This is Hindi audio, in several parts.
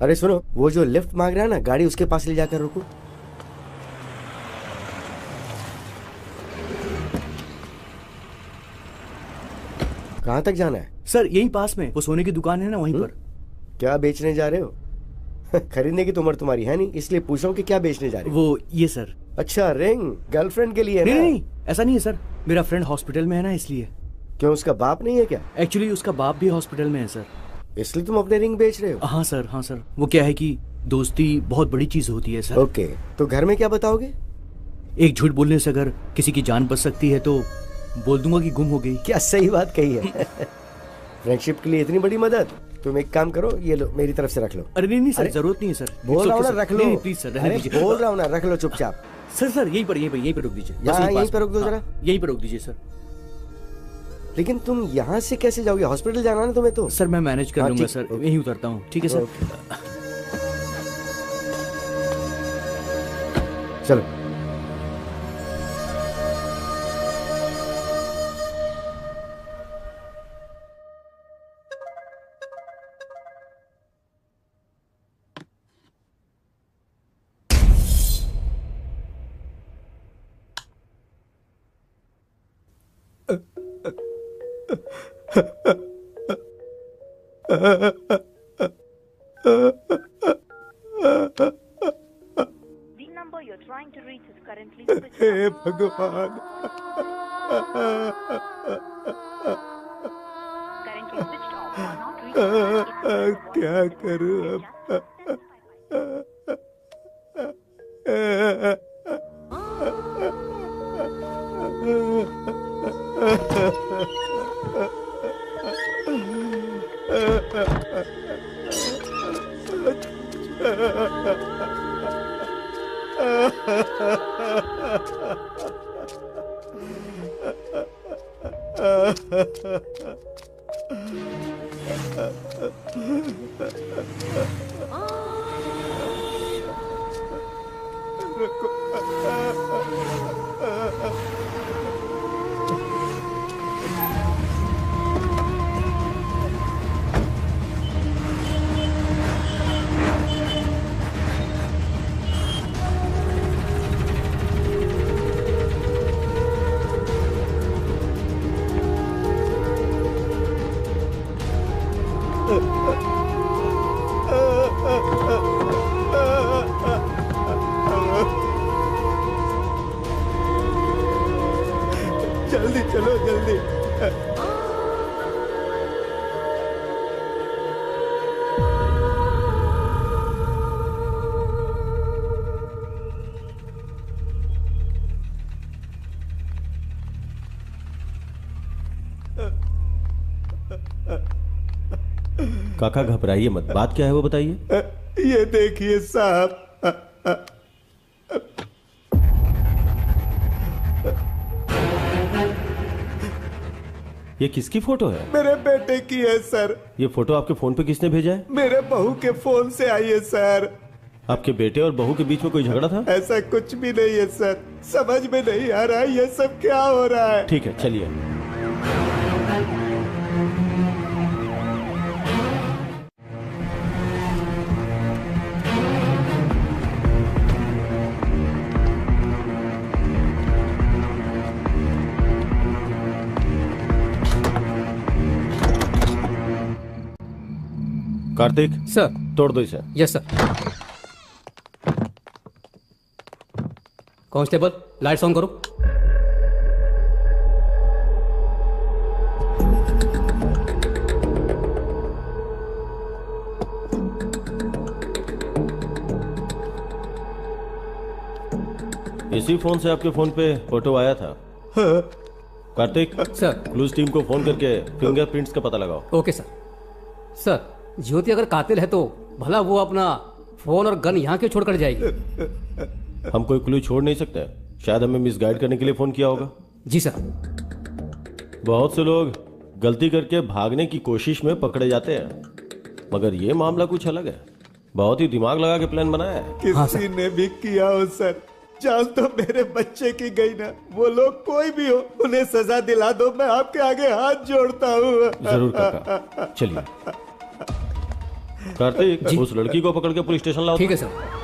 अरे सुनो, वो जो लिफ्ट मांग रहा है ना, गाड़ी उसके पास ले जाकर रुको। कहाँ तक जाना है? सर यहीं पास में वो सोने की दुकान है ना, वहीं पर। क्या बेचने जा रहे हो? खरीदने की तो उम्र तुम्हारी है नहीं, इसलिए पूछ रहा हूँ कि क्या बेचने जा रहे हो। वो ये सर। अच्छा, रिंग गर्लफ्रेंड के लिए है ना? नहीं, ऐसा नहीं है सर, मेरा फ्रेंड हॉस्पिटल में है ना, इसलिए। क्यों, उसका बाप नहीं है क्या? एक्चुअली उसका बाप भी हॉस्पिटल में है सर, इसलिए तुम अपने रिंग बेच रहे हो? हाँ सर, हाँ सर। वो क्या है कि दोस्ती बहुत बड़ी चीज होती है सर। ओके, तो घर में क्या बताओगे? एक झूठ बोलने से अगर किसी की जान बच सकती है तो बोल दूंगा कि गुम हो गई। क्या सही बात कही है। फ्रेंडशिप के लिए इतनी बड़ी मदद। तुम एक काम करो, ये लो, मेरी तरफ से रख लो। अरे नहीं सर, जरूरत नहीं है सर। बोल रहा हूँ ना, रख लो। नहीं प्लीज सर, रहने दीजिए। बोल रहा हूँ ना, रख लो चुपचाप। सर यहीं पर रोक दीजिए। यहीं पर रोक दो जरा। यहीं पर रोक दीजिए सर। लेकिन तुम यहाँ से कैसे जाओगे? हॉस्पिटल जाना है तुम्हें तो। सर मैं मैनेज कर लूंगा सर, ओके। यहीं उतरता हूँ। ठीक है सर। चलो। हे भगवान, क्या करूं अब? जल्दी चलो, जल्दी। काका घबराइए मत, बात क्या है वो बताइए। ये देखिए साहब, ये किसकी फोटो है? मेरे बेटे की है सर। ये फोटो आपके फोन पे किसने भेजा है? मेरे बहू के फोन से आई है सर। आपके बेटे और बहू के बीच में कोई झगड़ा था? ऐसा कुछ भी नहीं है सर, समझ में नहीं आ रहा ये सब क्या हो रहा है। ठीक है, चलिए। कार्तिक सर। तोड़ दो इसे। Yes sir. Constable lights on करो। इसी फोन से आपके फोन पे फोटो आया था। हाँ। कार्तिक सर। क्लूज टीम को फोन करके फिंगरप्रिंट्स का पता लगाओ। Okay sir. सर ज्योति अगर कातिल है तो भला वो अपना फोन और गन यहाँ क्यों छोड़कर जाएगी? हम कोई क्लू छोड़ नहीं सकते, शायद हमें मिसगाइड करने के लिए फोन किया होगा। जी सर। बहुत से लोग गलती करके भागने की कोशिश में पकड़े जाते हैं, मगर ये मामला कुछ अलग है। बहुत ही दिमाग लगा के प्लान बनाया है। किसी ने भी किया हो सर, जान तो मेरे बच्चे की गई ना। वो लोग कोई भी हो, उन्हें सजा दिला दो, मैं आपके आगे हाथ जोड़ता हूँ। जरूर काका, चलिए। कार्तिक, उस लड़की को पकड़ के पुलिस स्टेशन लाओ। ठीक है सर।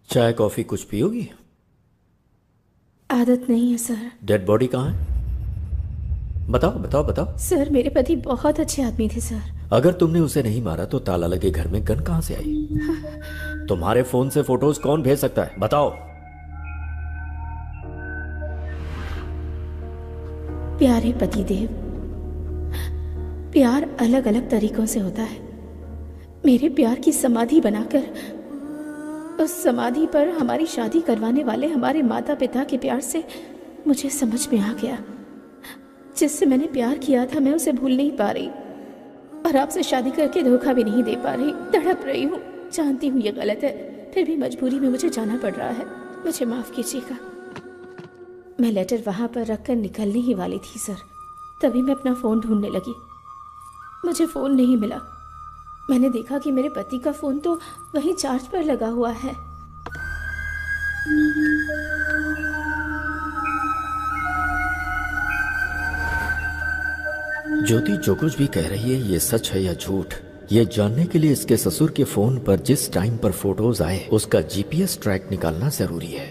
चाय कॉफी कुछ पियोगी? आदत नहीं है सर। डेड बॉडी कहाँ है? बताओ बताओ बताओ। सर मेरे पति बहुत अच्छे आदमी थे सर। अगर तुमने उसे नहीं मारा तो ताला लगे घर में गन कहाँ से आई? तुम्हारे फोन से फोटोज कौन भेज सकता है? बताओ। प्यारे पतिदेव, प्यार अलग अलग तरीकों से होता है। मेरे प्यार की समाधि बनाकर उस समाधि पर हमारी शादी करवाने वाले हमारे माता पिता के प्यार से मुझे समझ में आ गया, जिससे मैंने प्यार किया था मैं उसे भूल नहीं पा रही, और आपसे शादी करके धोखा भी नहीं दे पा रही। तड़प रही हूँ, जानती हूँ ये गलत है, फिर भी मजबूरी में मुझे जाना पड़ रहा है। मुझे माफ कीजिएगा। मैं लेटर वहां पर रखकर निकलने ही वाली थी सर, तभी मैं अपना फोन ढूंढने लगी। मुझे फोन नहीं मिला। मैंने देखा कि मेरे पति का फोन तो वहीं चार्ज पर लगा हुआ है। ज्योति जो कुछ भी कह रही है ये सच है या झूठ, ये जानने के लिए इसके ससुर के फोन पर जिस टाइम पर फोटोज आए उसका जीपीएस ट्रैक निकालना जरूरी है।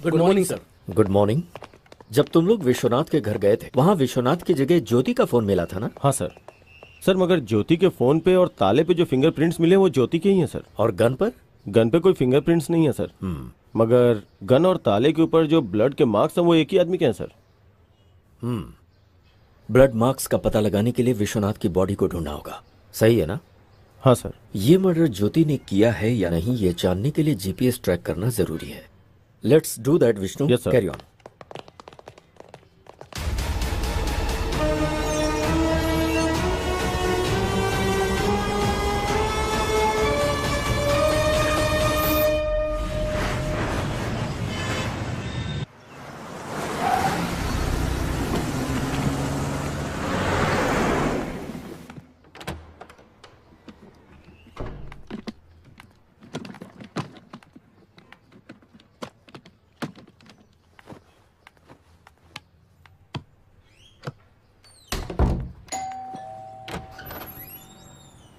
Good morning sir. Good morning. जब तुम लोग विश्वनाथ के घर गए थे वहां विश्वनाथ की जगह ज्योति का फोन मिला था ना? हाँ सर। सर मगर ज्योति के फोन पे और ताले पे जो फिंगरप्रिंट्स मिले वो ज्योति के ही हैं सर। और गन पर? गन पे कोई फिंगरप्रिंट्स नहीं है सर। मगर गन और ताले के ऊपर जो ब्लड के मार्क्स हैं वो एक ही आदमी के हैं सर। ब्लड मार्क्स का पता लगाने के लिए विश्वनाथ की बॉडी को ढूंढना होगा, सही है ना? हाँ सर। ये मर्डर ज्योति ने किया है या नहीं ये जानने के लिए जीपीएस ट्रैक करना जरूरी है। Let's do that Vishnu. Yes, sir. Carry on.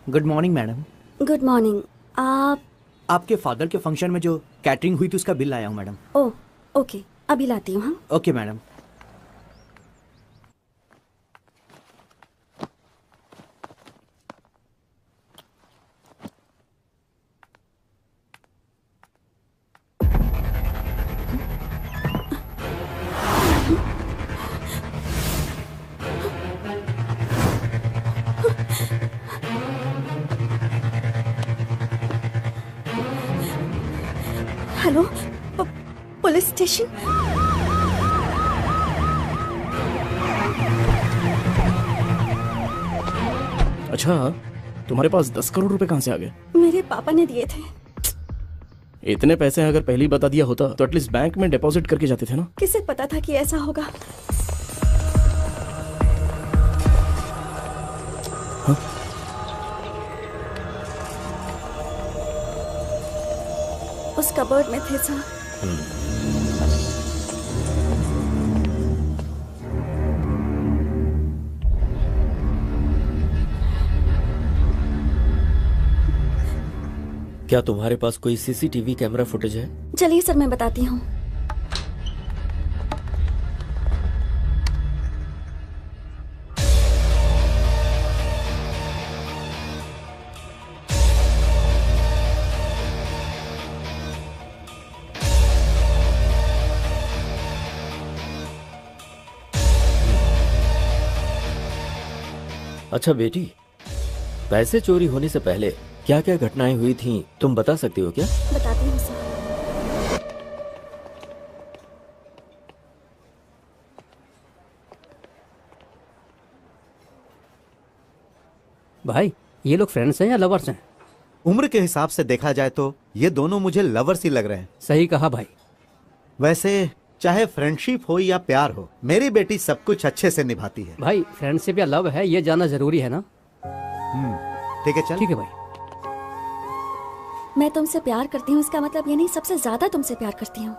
Good morning madam. Good morning. आप? आपके फादर के फंक्शन में जो कैटरिंग हुई थी उसका बिल लाया हूँ मैडम। ओह ओके, अभी लाती हूँ। हाँ okay madam. Hello, police station? अच्छा, तुम्हारे पास 10 करोड़ रुपए कहाँ से आ गए? मेरे पापा ने दिए थे। इतने पैसे अगर पहले ही बता दिया होता तो एटलीस्ट बैंक में डिपॉजिट करके जाते थे ना। किसे पता था कि ऐसा होगा? हाँ? उस कबर्ड में थे सर। क्या तुम्हारे पास कोई सीसीटीवी कैमरा फुटेज है? चलिए सर, मैं बताती हूँ। अच्छा बेटी, पैसे चोरी होने से पहले क्या क्या घटनाएं हुई थीं तुम बता सकती हो क्या? बताती हूँ सर। भाई ये लोग फ्रेंड्स हैं या लवर्स हैं? उम्र के हिसाब से देखा जाए तो ये दोनों मुझे लवर्स ही लग रहे हैं। सही कहा भाई। वैसे चाहे फ्रेंडशिप हो या प्यार हो, मेरी बेटी सब कुछ अच्छे से निभाती है। भाई फ्रेंडशिप या लव है ये जानना जरूरी है ना। ठीक है चल। ठीक है भाई। मैं तुमसे प्यार करती हूँ इसका मतलब ये नहीं सबसे ज्यादा तुमसे प्यार करती हूँ।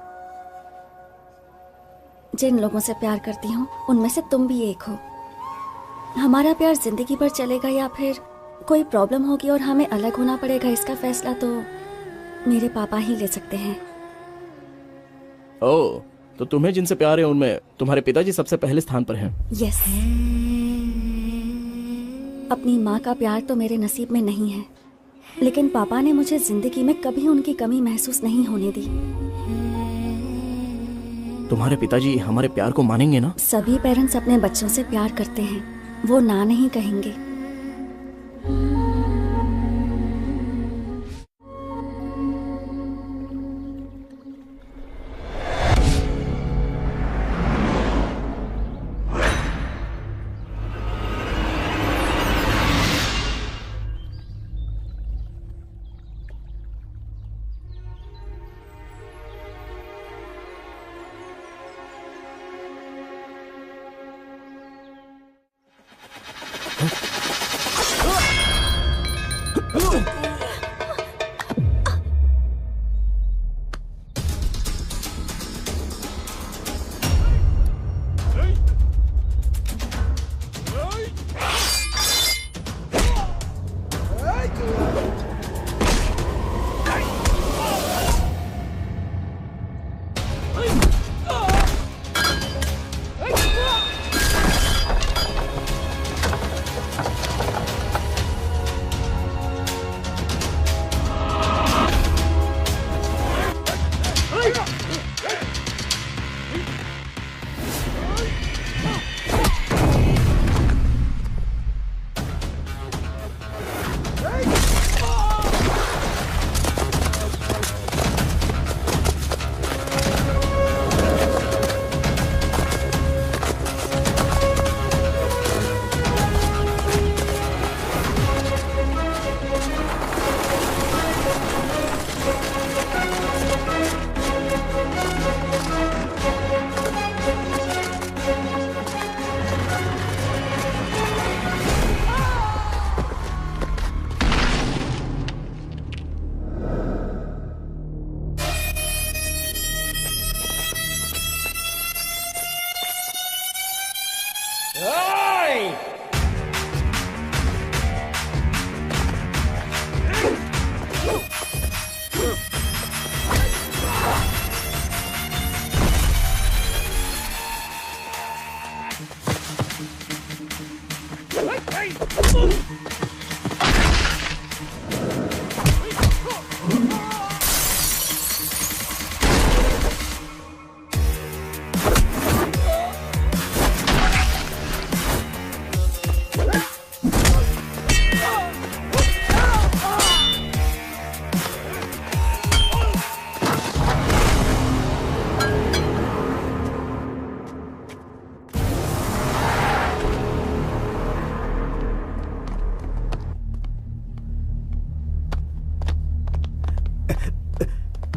जिन लोगों से प्यार करती हूँ उनमें से तुम भी एक हो। हमारा प्यार जिंदगी भर चलेगा या फिर कोई प्रॉब्लम होगी और हमें अलग होना पड़ेगा, इसका फैसला तो मेरे पापा ही ले सकते हैं। ओह, तो तुम्हें जिनसे प्यार है उनमें तुम्हारे पिताजी सबसे पहले स्थान पर हैं। यस। अपनी माँ का प्यार तो मेरे नसीब में नहीं है, लेकिन पापा ने मुझे जिंदगी में कभी उनकी कमी महसूस नहीं होने दी। तुम्हारे पिताजी हमारे प्यार को मानेंगे ना? सभी पेरेंट्स अपने बच्चों से प्यार करते हैं, वो ना नहीं कहेंगे।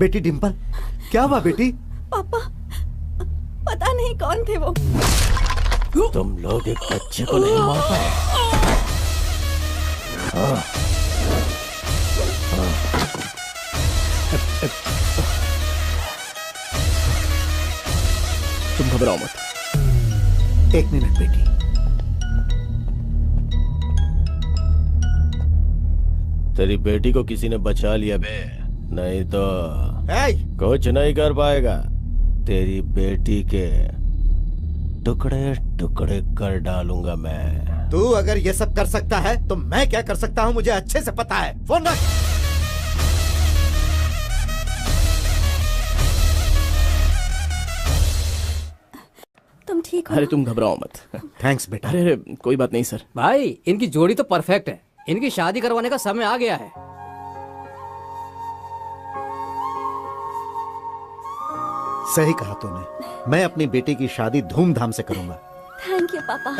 बेटी डिम्पल, क्या हुआ बेटी? पापा, पता नहीं कौन थे वो। तुम लोग एक बच्चे को नहीं मार पाए। तुम घबराओ मत। एक मिनट बेटी। तेरी बेटी को किसी ने बचा लिया बे, नहीं तो कुछ नहीं कर पाएगा। तेरी बेटी के टुकड़े टुकड़े कर डालूंगा मैं। तू अगर ये सब कर सकता है तो मैं क्या कर सकता हूँ मुझे अच्छे से पता है। फोन रख। तुम ठीक हो? अरे तुम घबराओ मत। थैंक्स बेटा। अरे कोई बात नहीं सर। भाई इनकी जोड़ी तो परफेक्ट है, इनकी शादी करवाने का समय आ गया है। सही कहा तूने, मैं अपनी बेटी की शादी धूमधाम से करूंगा। थैंक यू पापा।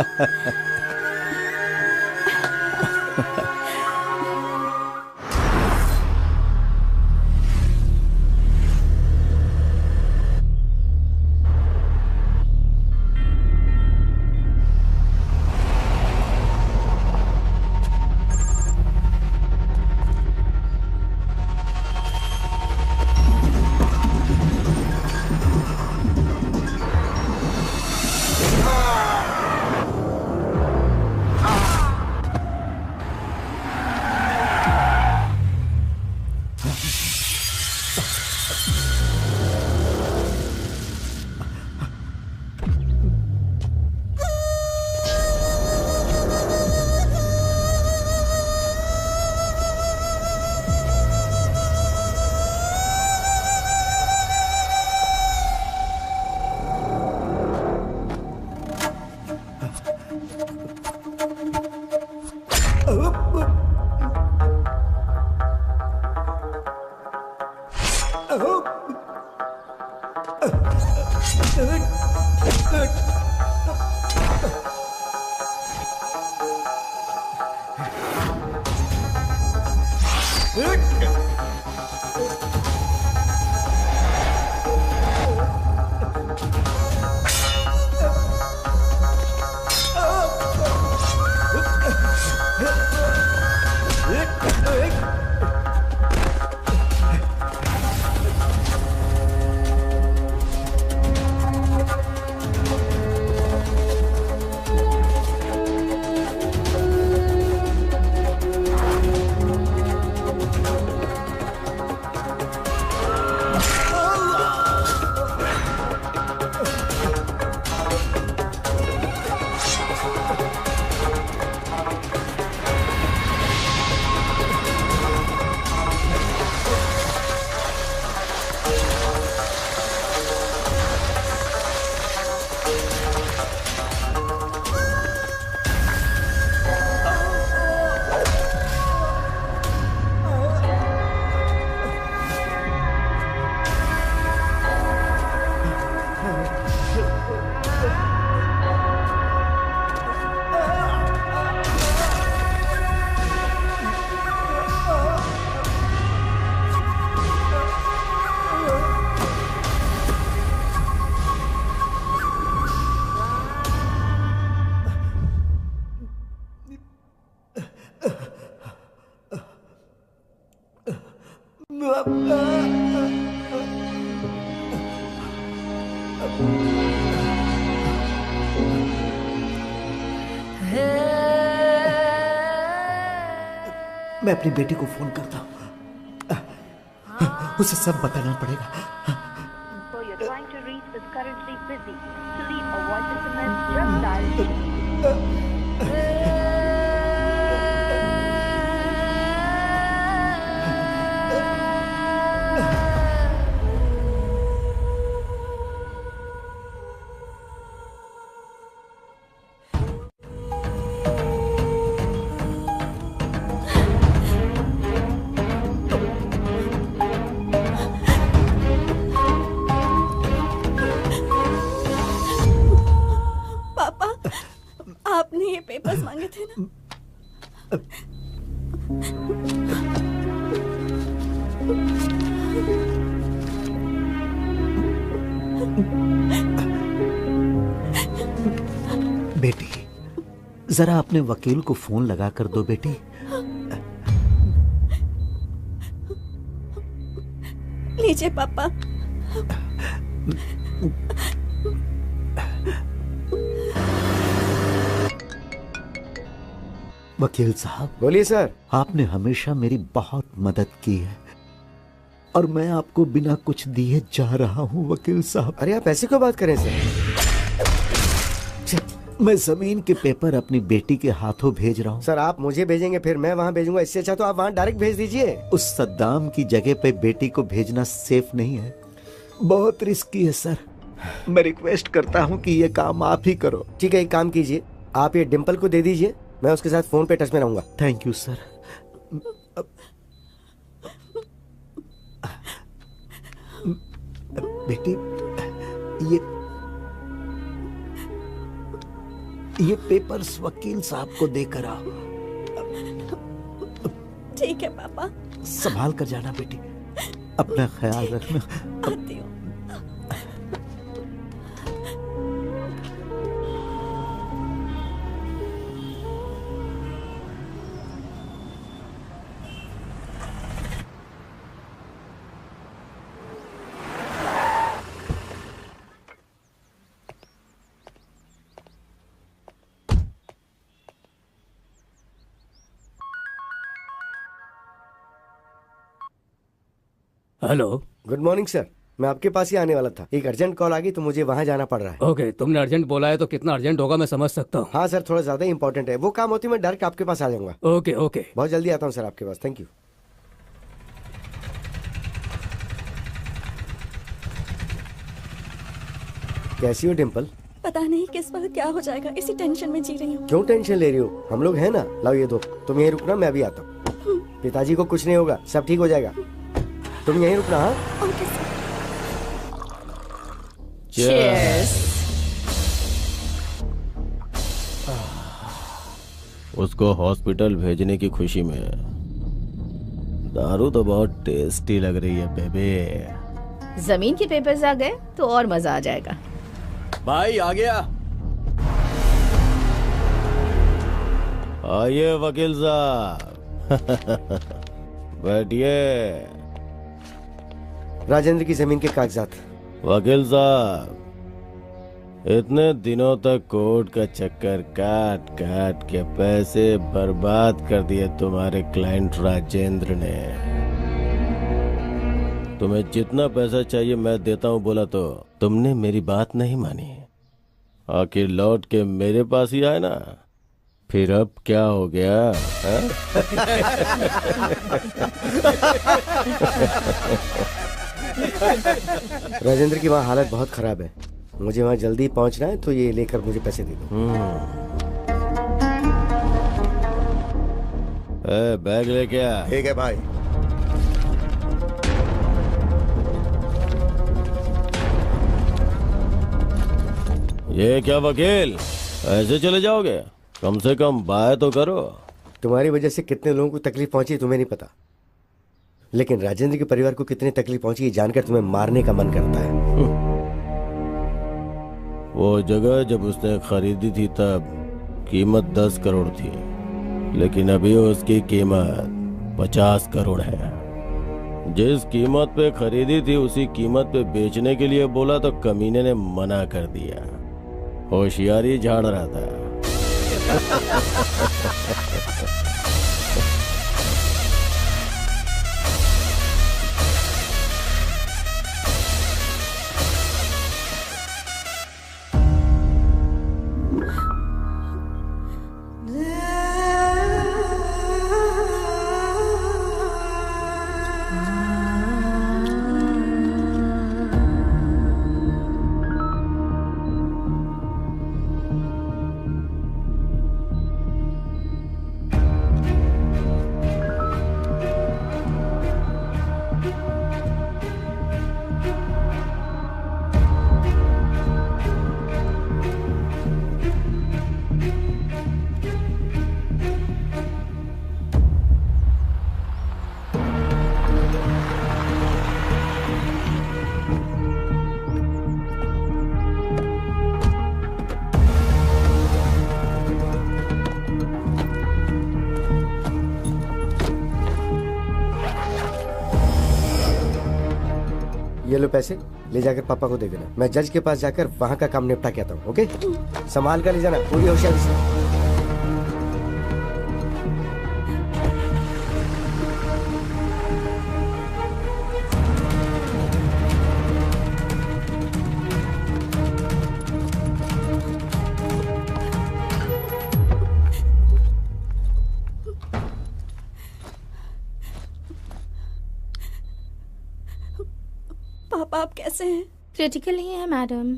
मैं अपनी बेटी को फोन करता हूँ, उसे सब बताना पड़ेगा। आपने ये पेपर्स मांगे थे ना? बेटी, जरा अपने वकील को फोन लगा कर दो बेटी। लीजिए पापा। वकील साहब। बोलिए सर। आपने हमेशा मेरी बहुत मदद की है और मैं आपको बिना कुछ दिए जा रहा हूँ वकील साहब। अरे आप ऐसी क्यों बात करें सर? मैं जमीन के पेपर अपनी बेटी के हाथों भेज रहा हूँ। सर आप मुझे भेजेंगे फिर मैं वहाँ भेजूंगा, इससे अच्छा तो आप वहाँ डायरेक्ट भेज दीजिए। उस सद्दाम की जगह पे बेटी को भेजना सेफ नहीं है, बहुत रिस्की है सर। मैं रिक्वेस्ट करता हूँ कि ये काम आप ही करो। ठीक है, एक काम कीजिए, आप ये डिम्पल को दे दीजिए, मैं उसके साथ फोन पे टच में रहूंगा। Thank you sir. बेटी ये पेपर्स वकील साहब को देकर आओ। ठीक है पापा। संभाल कर जाना बेटी, अपना ख्याल रखना। आती हूँ। हेलो। गुड मॉर्निंग सर, मैं आपके पास ही आने वाला था, एक अर्जेंट कॉल आ गई तो मुझे वहाँ जाना पड़ रहा है। ओके, तुमने अर्जेंट बोला है तो कितना अर्जेंट होगा मैं समझ सकता हूँ। हाँ सर, थोड़ा ज्यादा इंपॉर्टेंट है, वो काम होती मैं डायरेक्ट आपके पास आ जाऊंगा। ओके ओके, बहुत जल्दी आता हूँ सर आपके पास। Thank you. कैसी हो डिम्पल? पता नहीं किस वक्त क्या हो जाएगा, इसी टेंशन में जी रही हूँ। क्यों टेंशन ले रही हो? हम लोग हैं ना। लाओ ये दो, तुम यहीं रुकना, मैं अभी आता हूँ। पिताजी को कुछ नहीं होगा, सब ठीक हो जाएगा। तुम यहीं रुकना। हाँ ओके सर। Cheers. उसको हॉस्पिटल भेजने की खुशी में दारू तो बहुत टेस्टी लग रही है बेबी। जमीन के पेपर्स आ गए तो और मजा आ जाएगा। भाई आ गया। आइए वकील साहब। बैठिए। राजेंद्र की जमीन के कागजात। वकील साहब, इतने दिनों तक कोर्ट का चक्कर काट काट के पैसे बर्बाद कर दिए तुम्हारे क्लाइंट राजेंद्र ने। तुम्हें जितना पैसा चाहिए मैं देता हूँ बोला तो तुमने मेरी बात नहीं मानी। आखिर लौट के मेरे पास ही आए ना। फिर अब क्या हो गया? राजेंद्र की वहाँ हालत बहुत खराब है, मुझे वहाँ जल्दी पहुँचना है, तो ये लेकर मुझे पैसे दे दो। बैग लेके आ। ठीक है भाई। ये क्या वकील, ऐसे चले जाओगे? कम से कम बाय तो करो। तुम्हारी वजह से कितने लोगों को तकलीफ पहुंची तुम्हें नहीं पता, लेकिन राजेंद्र के परिवार को कितनी तकलीफ पहुंची ये जानकर तुम्हें मारने का मन करता है। वो जगह जब उसने खरीदी थी तब कीमत 10 करोड़ थी, लेकिन अभी उसकी कीमत 50 करोड़ है। जिस कीमत पे खरीदी थी उसी कीमत पे बेचने के लिए बोला तो कमीने ने मना कर दिया। होशियारी झाड़ रहा था। ये लो पैसे, ले जाकर पापा को दे देना। मैं जज के पास जाकर वहाँ का काम निपटा के आता हूँ। ओके, संभाल कर ले जाना पूरी होशियारी से। पापा आप कैसे हैं? क्रिटिकल ही है मैडम।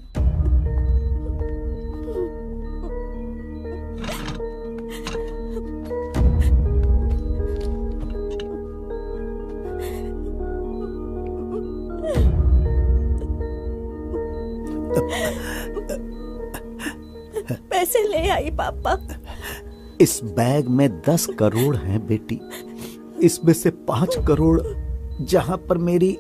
पैसे ले आई पापा। इस बैग में 10 करोड़ हैं बेटी। इसमें से 5 करोड़ जहां पर मेरी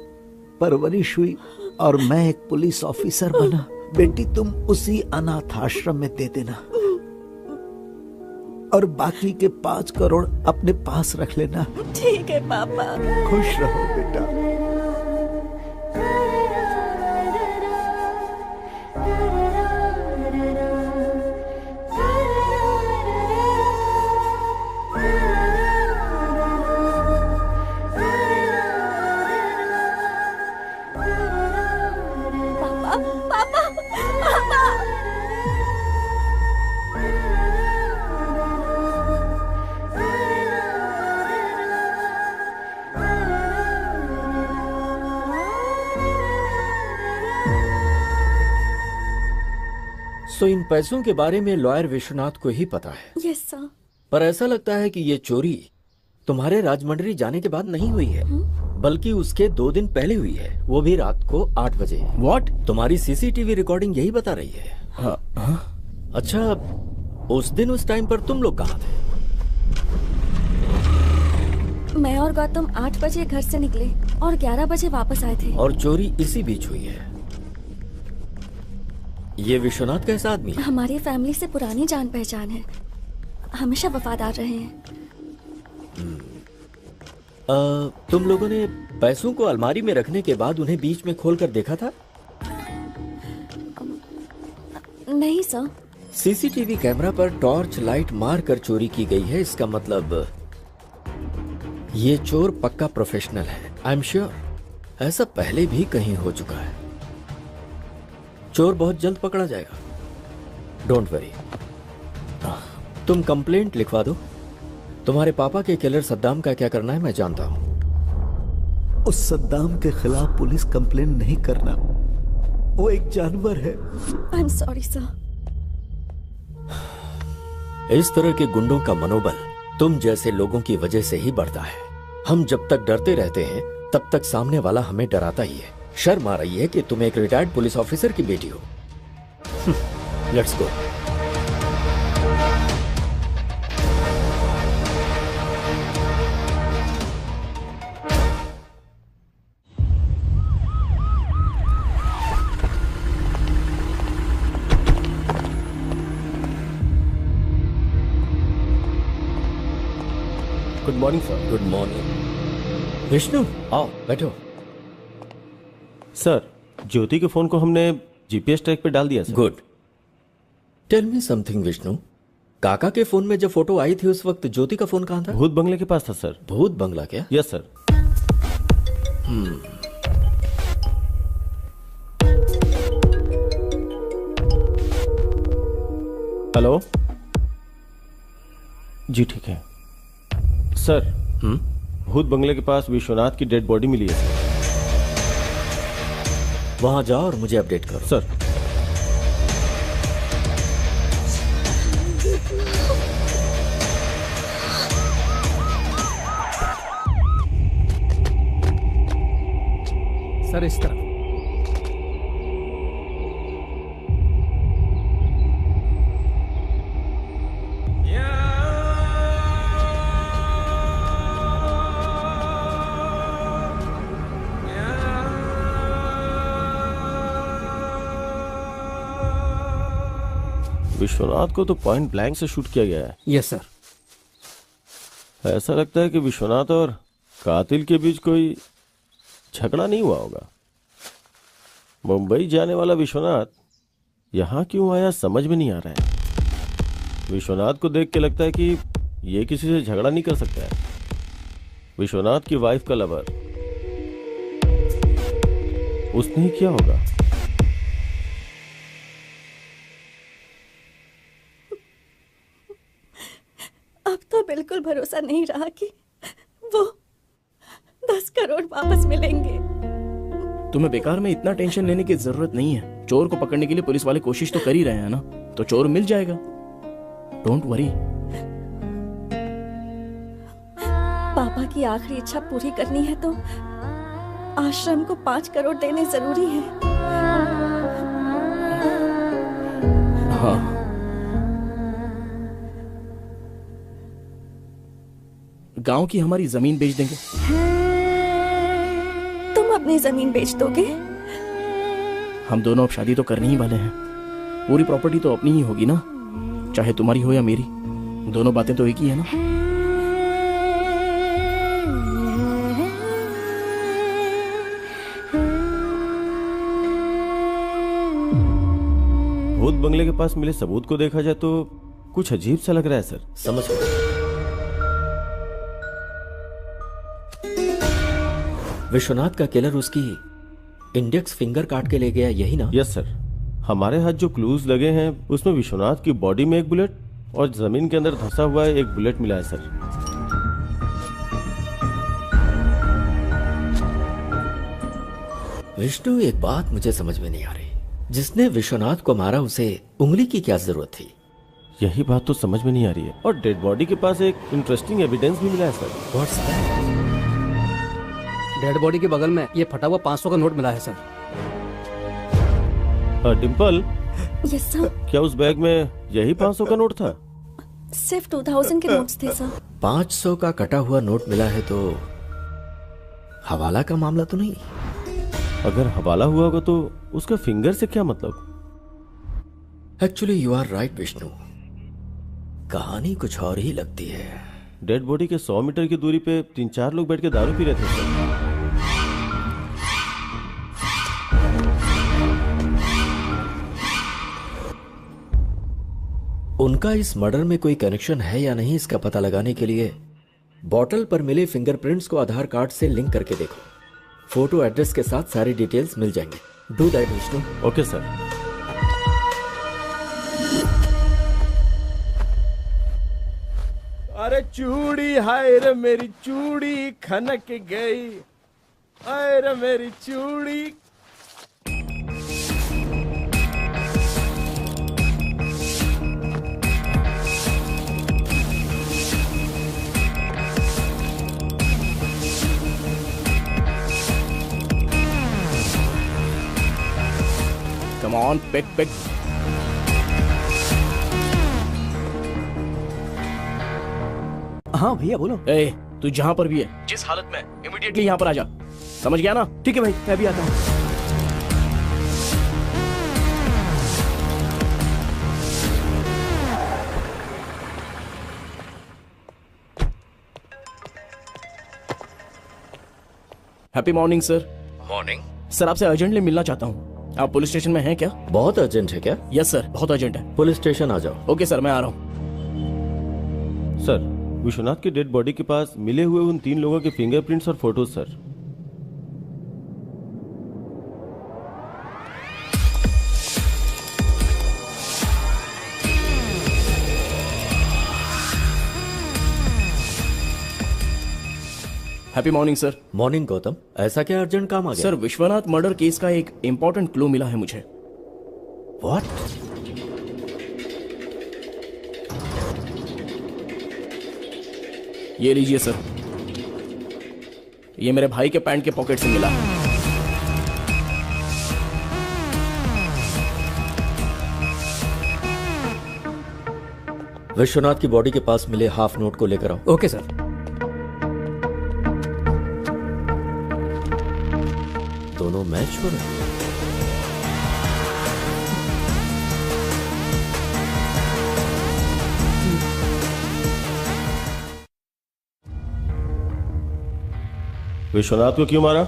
परवरिश हुई और मैं एक पुलिस ऑफिसर बना, बेटी तुम उसी अनाथ आश्रम में दे देना और बाकी के 5 करोड़ अपने पास रख लेना। ठीक है पापा। खुश रहो बेटा। सो इन पैसों के बारे में लॉयर विश्वनाथ को ही पता है। Yes sir. पर ऐसा लगता है कि ये चोरी तुम्हारे राजमंड्री जाने के बाद नहीं हुई है, बल्कि उसके 2 दिन पहले हुई है, वो भी रात को 8 बजे। व्हाट? तुम्हारी सीसीटीवी रिकॉर्डिंग यही बता रही है। अच्छा, उस दिन उस टाइम पर तुम लोग कहाँ थे? मैं और गौतम 8 बजे घर से निकले और 11 बजे वापस आए थे। और चोरी इसी बीच हुई है। ये विश्वनाथ कैसा आदमी है? हमारी फैमिली से पुरानी जान पहचान है, हमेशा वफादार रहे हैं। तुम लोगों ने पैसों को अलमारी में रखने के बाद उन्हें बीच में खोलकर देखा था? नहीं सर। सीसीटीवी कैमरा पर टॉर्च लाइट मार कर चोरी की गई है, इसका मतलब ये चोर पक्का प्रोफेशनल है। आई एम श्योर ऐसा पहले भी कहीं हो चुका है। चोर बहुत जल्द पकड़ा जाएगा, डोंट वरी। तुम कंप्लेंट लिखवा दो। तुम्हारे पापा के किलर सद्दाम का क्या करना है मैं जानता हूं। उस सद्दाम के खिलाफ पुलिस कंप्लेन नहीं करना, वो एक जानवर है। I am sorry sir. इस तरह के गुंडों का मनोबल तुम जैसे लोगों की वजह से ही बढ़ता है। हम जब तक डरते रहते हैं तब तक सामने वाला हमें डराता ही है। शर्म आ रही है कि तुम एक रिटायर्ड पुलिस ऑफिसर की बेटी हो। Let's go. Good morning sir. Good morning. Vishnu आओ बैठो। सर, ज्योति के फोन को हमने जीपीएस ट्रैक पे डाल दिया sir. Good. Tell me something Vishnu, काका के फोन में जब फोटो आई थी उस वक्त ज्योति का फोन कहाँ था? भूत बंगले के पास था सर। भूत बंगला क्या? Yes sir. हेलो जी, ठीक है सर। भूत बंगले के पास विश्वनाथ की डेड बॉडी मिली है सर। वहां जाओ और मुझे अपडेट करो। सर। सर इस तरफ। विश्वनाथ को तो पॉइंट ब्लैंक से शूट किया गया है। Yes sir. ऐसा लगता है कि विश्वनाथ और कातिल के बीच कोई झगड़ा नहीं हुआ होगा। मुंबई जाने वाला विश्वनाथ यहां क्यों आया समझ में नहीं आ रहा है। विश्वनाथ को देख के लगता है कि ये किसी से झगड़ा नहीं कर सकता है। विश्वनाथ की वाइफ का लवर उसने ही किया होगा। अब तो बिल्कुल भरोसा नहीं रहा कि वो 10 करोड़ वापस मिलेंगे। तुम्हें बेकार में इतना टेंशन लेने की जरूरत नहीं है। चोर को पकड़ने के लिए पुलिस वाले कोशिश तो कर ही रहे हैं ना, तो चोर मिल जाएगा। Don't worry. पापा की आखिरी इच्छा पूरी करनी है तो आश्रम को 5 करोड़ देने जरूरी है। हाँ, गांव की हमारी जमीन बेच देंगे। तुम अपनी जमीन बेच दोगे? हम दोनों अब शादी तो करने ही वाले हैं। पूरी प्रॉपर्टी तो अपनी ही होगी ना, चाहे तुम्हारी हो या मेरी। दोनों बातें तो एक ही है ना। भूत बंगले के पास मिले सबूत को देखा जाए तो कुछ अजीब सा लग रहा है सर। समझ गए। विश्वनाथ का किलर उसकी इंडेक्स फिंगर काट के ले गया, यही ना? Yes sir. हमारे हाथ जो क्लूज लगे हैं उसमें विश्वनाथ की बॉडी में एक बुलेट और जमीन के अंदर धंसा हुआ एक बुलेट मिला है सर। विष्णु, एक बात मुझे समझ में नहीं आ रही। जिसने विश्वनाथ को मारा उसे उंगली की क्या जरूरत थी? यही बात तो समझ में नहीं आ रही है। और डेड बॉडी के पास एक इंटरेस्टिंग एविडेंस भी मिला है sir. What's that? Dead body के बगल में ये फटा हुआ 500 का नोट मिला है सर। Dimple, yes sir. क्या उस बैग में यही 500 का नोट था? सिर्फ 2000 के नोट्स थे सर। 500 का कटा हुआ नोट मिला है तो हवाला का मामला तो नहीं? अगर हवाला हुआ होगा तो उसका फिंगर से क्या मतलब? Actually you are right Vishnu, कहानी कुछ और ही लगती है। डेड बॉडी के 100 मीटर की दूरी पे 3-4 लोग बैठ के दारू पी रहे थे सर। उनका इस मर्डर में कोई कनेक्शन है या नहीं, इसका पता लगाने के लिए बॉटल पर मिले फिंगरप्रिंट्स को आधार कार्ड से लिंक करके देखो। फोटो एड्रेस के साथ सारी डिटेल्स मिल जाएंगे। Do that Vishnu. Okay sir. अरे चूड़ी, हाय रे मेरी चूड़ी खनक गई, हाय रे मेरी चूड़ी। Come on, pick pick. हाँ भैया बोलो। ए, तू जहां पर भी है, जिस हालत में, इमीडिएटली यहाँ पर आ जा। समझ गया ना? ठीक है भाई, मैं भी आता हूँ। Happy morning sir. Morning sir, आपसे अर्जेंटली मिलना चाहता हूँ। आप पुलिस स्टेशन में हैं क्या? बहुत अर्जेंट है क्या? यस सर, बहुत अर्जेंट है। पुलिस स्टेशन आ जाओ। ओके सर, मैं आ रहा हूँ। सर, विश्वनाथ की डेड बॉडी के पास मिले हुए उन 3 लोगों के फिंगरप्रिंट्स और photos sir. Happy morning sir. Morning Gautam, ऐसा क्या अर्जेंट काम आ गया? सर, विश्वनाथ मर्डर केस का एक इंपॉर्टेंट क्लू मिला है मुझे। व्हाट? ये लीजिए सर, ये मेरे भाई के पैंट के पॉकेट से मिला। विश्वनाथ की बॉडी के पास मिले हाफ नोट को लेकर आओ। Okay sir. दोनों मैच हो रहे हैं। विश्वनाथ को क्यों मारा?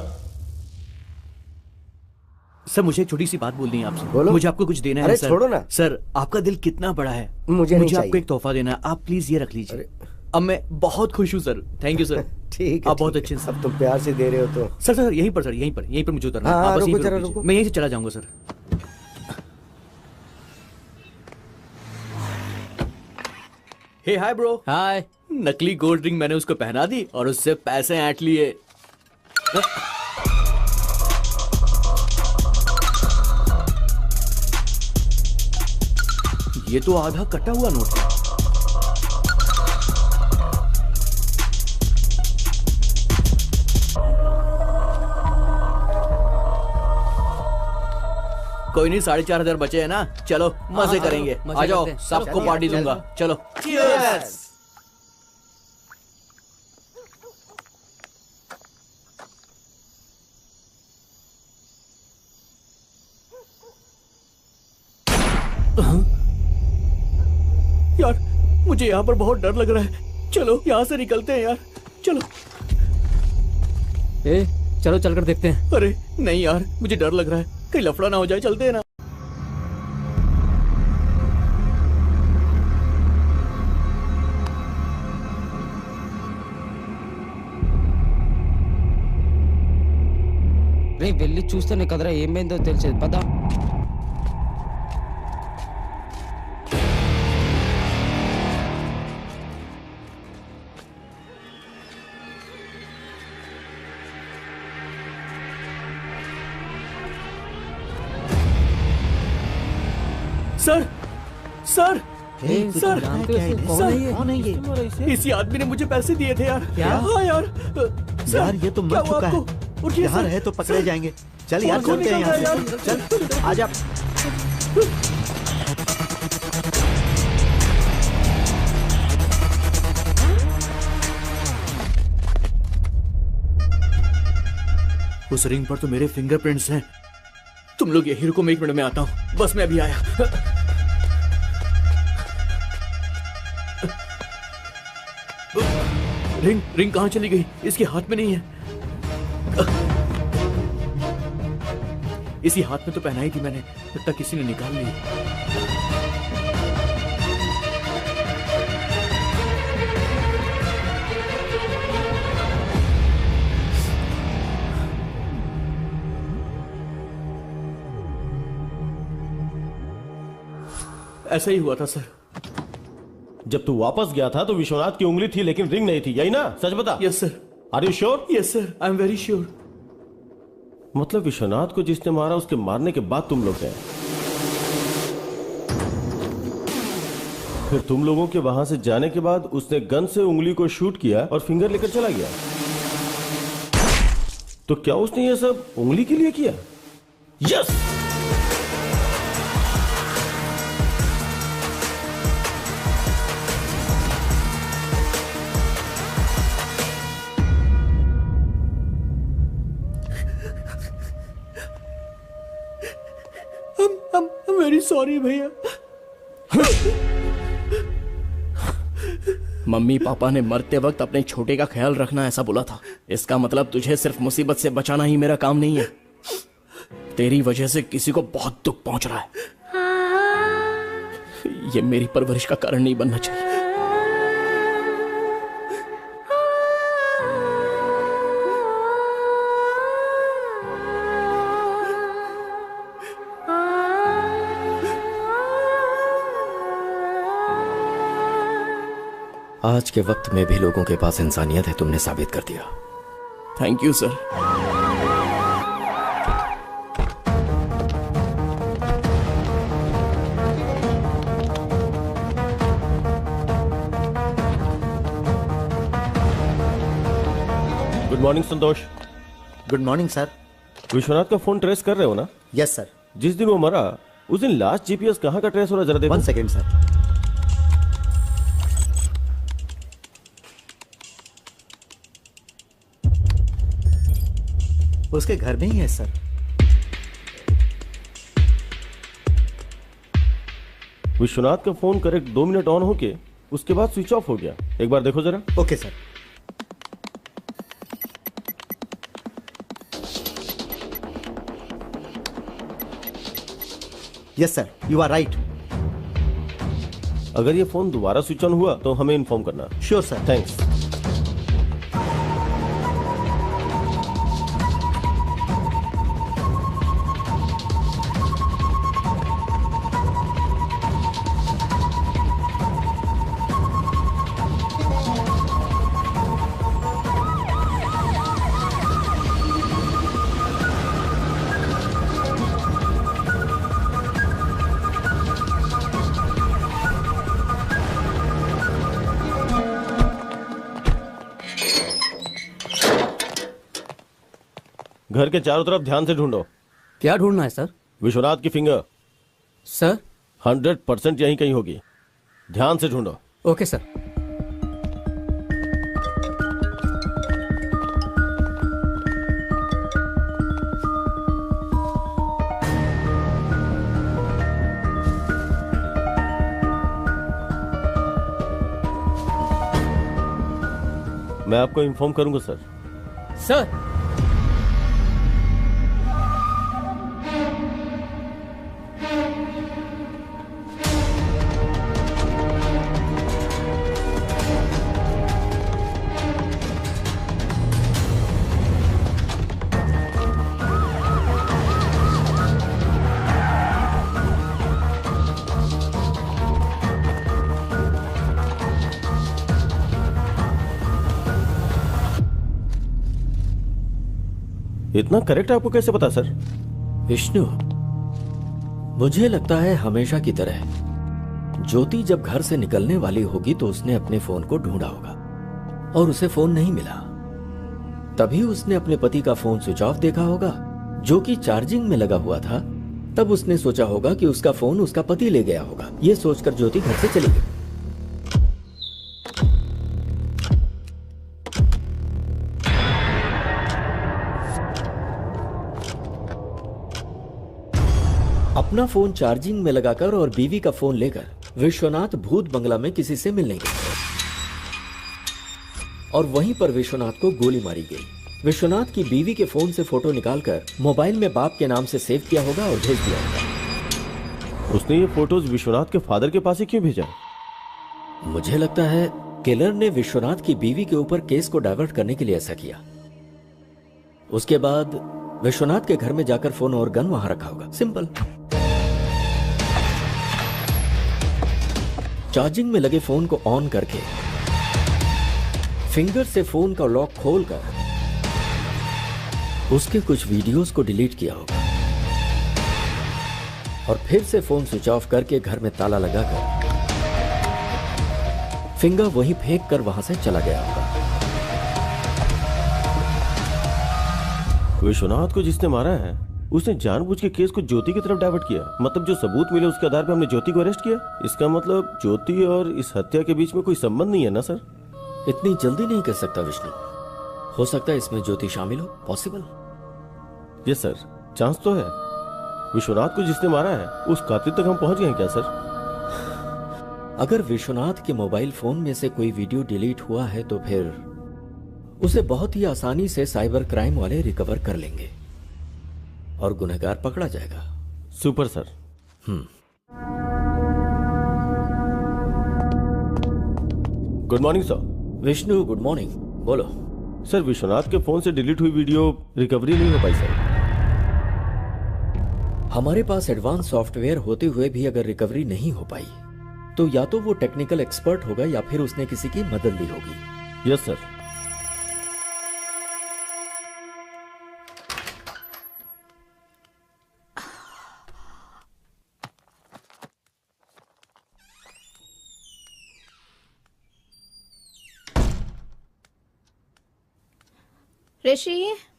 सर, मुझे एक छोटी सी बात बोलनी है आपसे। बोलो। मुझे आपको कुछ देना है अरे सर। छोड़ो ना। सर, आपका दिल कितना बड़ा है। मुझे नहीं आपको चाहिए। एक तोहफा देना है। आप प्लीज ये रख लीजिए। अब मैं बहुत खुश हूँ सर। Thank you sir. ठीक है, आप बहुत ठीक अच्छे है। हैं अब तुम प्यार से दे रहे हो तो। सर। सर यहीं पर, सर यहीं पर मुझे उतरना है। हाँ, आप बस रुको यहीं पर जरा, रुक रुको। लीजिए। मैं यहीं से चला जाऊंगा सर। हे हाय ब्रो। हाय। नकली गोल्ड रिंग मैंने उसको पहना दी और उससे पैसे ऐंठ लिए। ये तो आधा कटा हुआ नोट है। कोई नहीं, 4,500 बचे हैं ना। चलो मजे करेंगे। मजे आ जाओ, करते हैं। सबको पार्टी दूंगा। चलो। यार, मुझे यहाँ पर बहुत डर लग रहा है। चलो यहाँ से निकलते हैं यार। चलो। चलो चलकर देखते हैं। अरे नहीं यार, मुझे डर लग रहा है, कहीं लफड़ा ना हो जाए। चलते हैं ना। వెళ్ళి చూస్తేనే కదరా ఏమైందో తెలిసేది పదా. सर सर सर जानते हो इसको? कौन है ये? इसी आदमी ने मुझे पैसे दिए थे यार। क्या? हाँ यार। यार ये तो मर चुका है। उठिए यहाँ सर। रहे तो पकड़े जाएंगे। चल यार कौन चलते हैं निकल यहाँ रहा है से। चल आजा। उस रिंग पर तो मेरे फिंगरप्रिंट्स हैं। तुम लोग यही रुको, मैं 1 मिनट में आता हूँ। बस मैं अभी आया। रिंग कहाँ चली गई? इसके हाथ में नहीं है। इसी हाथ में तो पहनाई थी मैंने, लगता किसी ने निकाल ली। ऐसा ही हुआ था सर। जब तू वापस गया था तो विश्वनाथ की उंगली थी लेकिन रिंग नहीं थी, यही ना? सच बता। Yes sir. Are you sure? Yes sir, I am very sure. मतलब विश्वनाथ को जिसने मारा उसके मारने के बाद तुम लोग गए, फिर तुम लोगों के वहां से जाने के बाद उसने गन से उंगली को शूट किया और फिंगर लेकर चला गया। तो क्या उसने ये सब उंगली के लिए किया? यस। I'm very sorry भैया। मम्मी पापा ने मरते वक्त अपने छोटे का ख्याल रखना ऐसा बोला था। इसका मतलब तुझे सिर्फ मुसीबत से बचाना ही मेरा काम नहीं है। तेरी वजह से किसी को बहुत दुख पहुंच रहा है। ये मेरी परवरिश का कारण नहीं बनना चाहिए। आज के वक्त में भी लोगों के पास इंसानियत है, तुमने साबित कर दिया। Thank you sir. Good morning Santosh. Good morning sir. Vishwanath का फोन ट्रेस कर रहे हो ना? Yes sir. जिस दिन वो मरा उस दिन लास्ट जीपीएस कहाँ का ट्रेस हो रहा है, जरा देखो। 1 सेकेंड सर। उसके घर में ही है सर। विश्वनाथ का फोन करेक्ट 2 मिनट ऑन होके उसके बाद स्विच ऑफ हो गया। एक बार देखो जरा। Okay sir. Yes sir, you are right. अगर ये फोन दोबारा स्विच ऑन हुआ तो हमें इन्फॉर्म करना। Sure sir. थैंक्स। घर के चारों तरफ ध्यान से ढूंढो। क्या ढूंढना है सर? विश्वनाथ की फिंगर। सर 100% यहीं कहीं होगी, ध्यान से ढूंढो। Okay sir. मैं आपको इन्फॉर्म करूंगा सर। सर इतना करेक्ट आपको कैसे पता सर? विष्णु, मुझे लगता है हमेशा की तरह ज्योति जब घर से निकलने वाली होगी तो उसने अपने फोन को ढूंढा होगा और उसे फोन नहीं मिला। तभी उसने अपने पति का फोन स्विच ऑफ देखा होगा जो कि चार्जिंग में लगा हुआ था। तब उसने सोचा होगा कि उसका फोन उसका पति ले गया होगा। यह सोचकर ज्योति घर से चली गई। अपना फोन चार्जिंग में लगाकर और बीवी का फोन लेकर विश्वनाथ भूत बंगला में किसी से मिलने गए और वहीं पर विश्वनाथ को गोली मारी गई। विश्वनाथ की बीवी के फोन से फोटो निकालकर मोबाइल में बाप के नाम से सेव किया होगा और भेज दिया होगा। उसने ये फोटोज विश्वनाथ के फादर के पास ही क्यों भेजा? मुझे लगता है किलर ने विश्वनाथ की बीवी के ऊपर केस को डाइवर्ट करने के लिए ऐसा किया। उसके बाद विश्वनाथ के घर में जाकर फोन और गन वहां रखा होगा। सिंपल। चार्जिंग में लगे फोन को ऑन करके फिंगर से फोन का लॉक खोलकर उसके कुछ वीडियोस को डिलीट किया होगा और फिर से फोन स्विच ऑफ करके घर में ताला लगाकर फिंगर वहीं फेंक कर वहां से चला गया होगा। विश्वनाथ को जिसने मारा है उसने जानबूझ के केस को ज्योति की तरफ डाइवर्ट किया। मतलब जो सबूत मिले उसके आधार पर हमने ज्योति को अरेस्ट किया। इसका मतलब ज्योति और इस हत्या के बीच में कोई संबंध नहीं है ना सर? इतनी जल्दी नहीं कर सकता विष्णु। हो सकता है इसमें ज्योति शामिल हो। पॉसिबल। यस सर, चांस तो है। विश्वनाथ को जिसने मारा है उस कातिल तक हम पहुंच गए हैं क्या सर? अगर विश्वनाथ के मोबाइल फोन में से कोई वीडियो डिलीट हुआ है तो फिर उसे बहुत ही आसानी से साइबर क्राइम वाले रिकवर कर लेंगे और गुनहगार पकड़ा जाएगा। Super sir. Good morning sir. Vishnu good morning. बोलो सर। विश्वनाथ के फोन से डिलीट हुई वीडियो रिकवरी नहीं हो पाई सर। हमारे पास एडवांस सॉफ्टवेयर होते हुए भी अगर रिकवरी नहीं हो पाई तो या तो वो टेक्निकल एक्सपर्ट होगा या फिर उसने किसी की मदद ली होगी। Yes sir.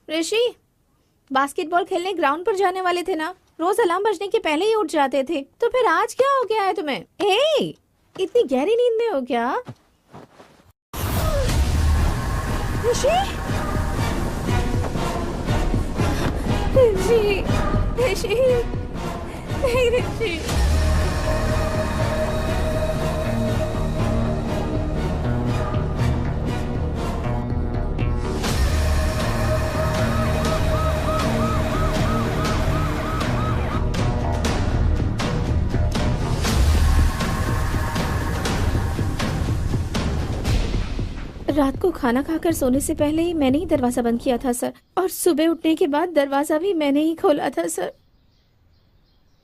ऋषि बास्केटबॉल खेलने ग्राउंड पर जाने वाले थे ना? रोज अलार्म बजने के पहले ही उठ जाते थे, तो फिर आज क्या हो गया है तुम्हें? इतनी गहरी नींद में हो क्या? ऋषि ऋषि ऋषि नहीं ऋषि। रात को खाना खाकर सोने से पहले ही मैंने ही दरवाजा बंद किया था सर, और सुबह उठने के बाद दरवाजा भी मैंने ही खोला था सर।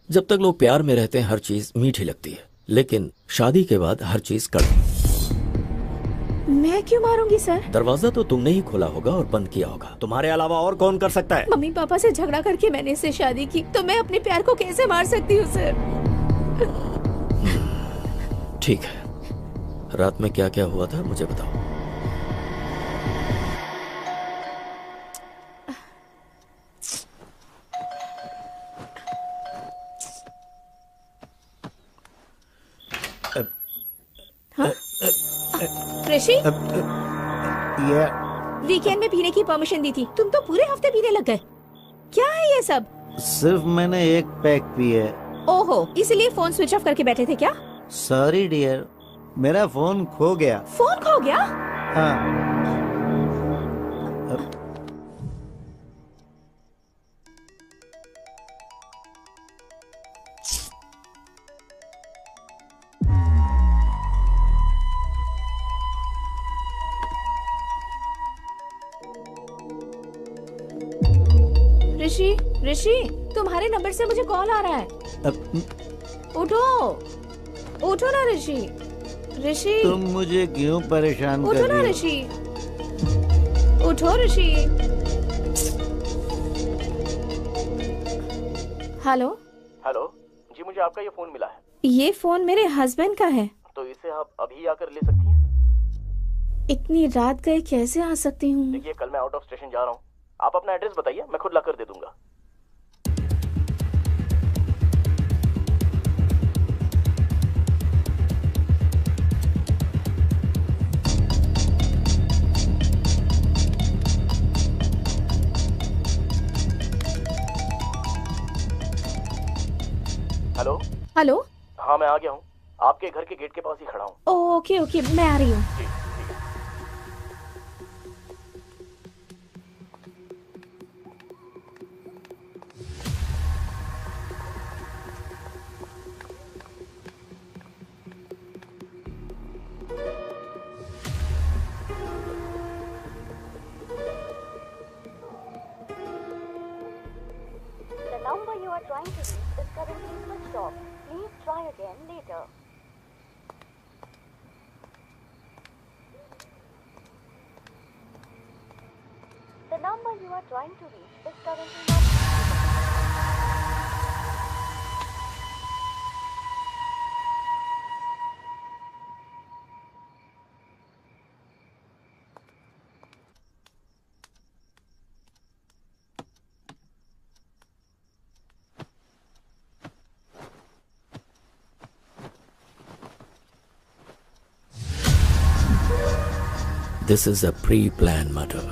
जब तक लोग प्यार में रहते हैं हर चीज मीठी लगती है, लेकिन शादी के बाद हर चीज कड़वी। मैं क्यों मारूंगी सर? दरवाजा तो तुमने ही खोला होगा और बंद किया होगा। तुम्हारे अलावा और कौन कर सकता है? मम्मी पापा से झगड़ा करके मैंने इससे शादी की, तो मैं अपने प्यार को कैसे मार सकती हूँ सर? ठीक है, रात में क्या क्या हुआ था मुझे बताओ। ऋषि, वीकेंड में पीने की परमिशन दी थी, तुम तो पूरे हफ्ते पीने लग गए। क्या है ये सब? सिर्फ मैंने एक पैक पी है। ओहो, इसलिए फोन स्विच ऑफ करके बैठे थे क्या? सॉरी डियर, मेरा फोन खो गया। फोन खो गया? हाँ। ऋषि, तुम्हारे नंबर से मुझे कॉल आ रहा है। उठो ना ऋषि। तुम मुझे क्यों परेशान कर रही हो? उठो ना ऋषि। उठो ऋषि। हेलो, आपका ये फोन मिला है। ये फोन मेरे हस्बैंड का है। तो इसे आप अभी आकर ले सकती हैं। इतनी रात गए कैसे आ सकती हूँ? देखिए कल मैं आउट ऑफ स्टेशन जा रहा हूँ, आप अपना एड्रेस बताइए, मैं खुद लाकर दे दूंगा। Hello hello. हाँ मैं आ गया हूँ, आपके घर के गेट के पास ही खड़ा हूँ। ओके ओके, मैं आ रही हूँ। ठीक है। The number you are trying to reach is currently switched off. Please try again later. The number you are trying to reach is currently not. This is a pre plan murder.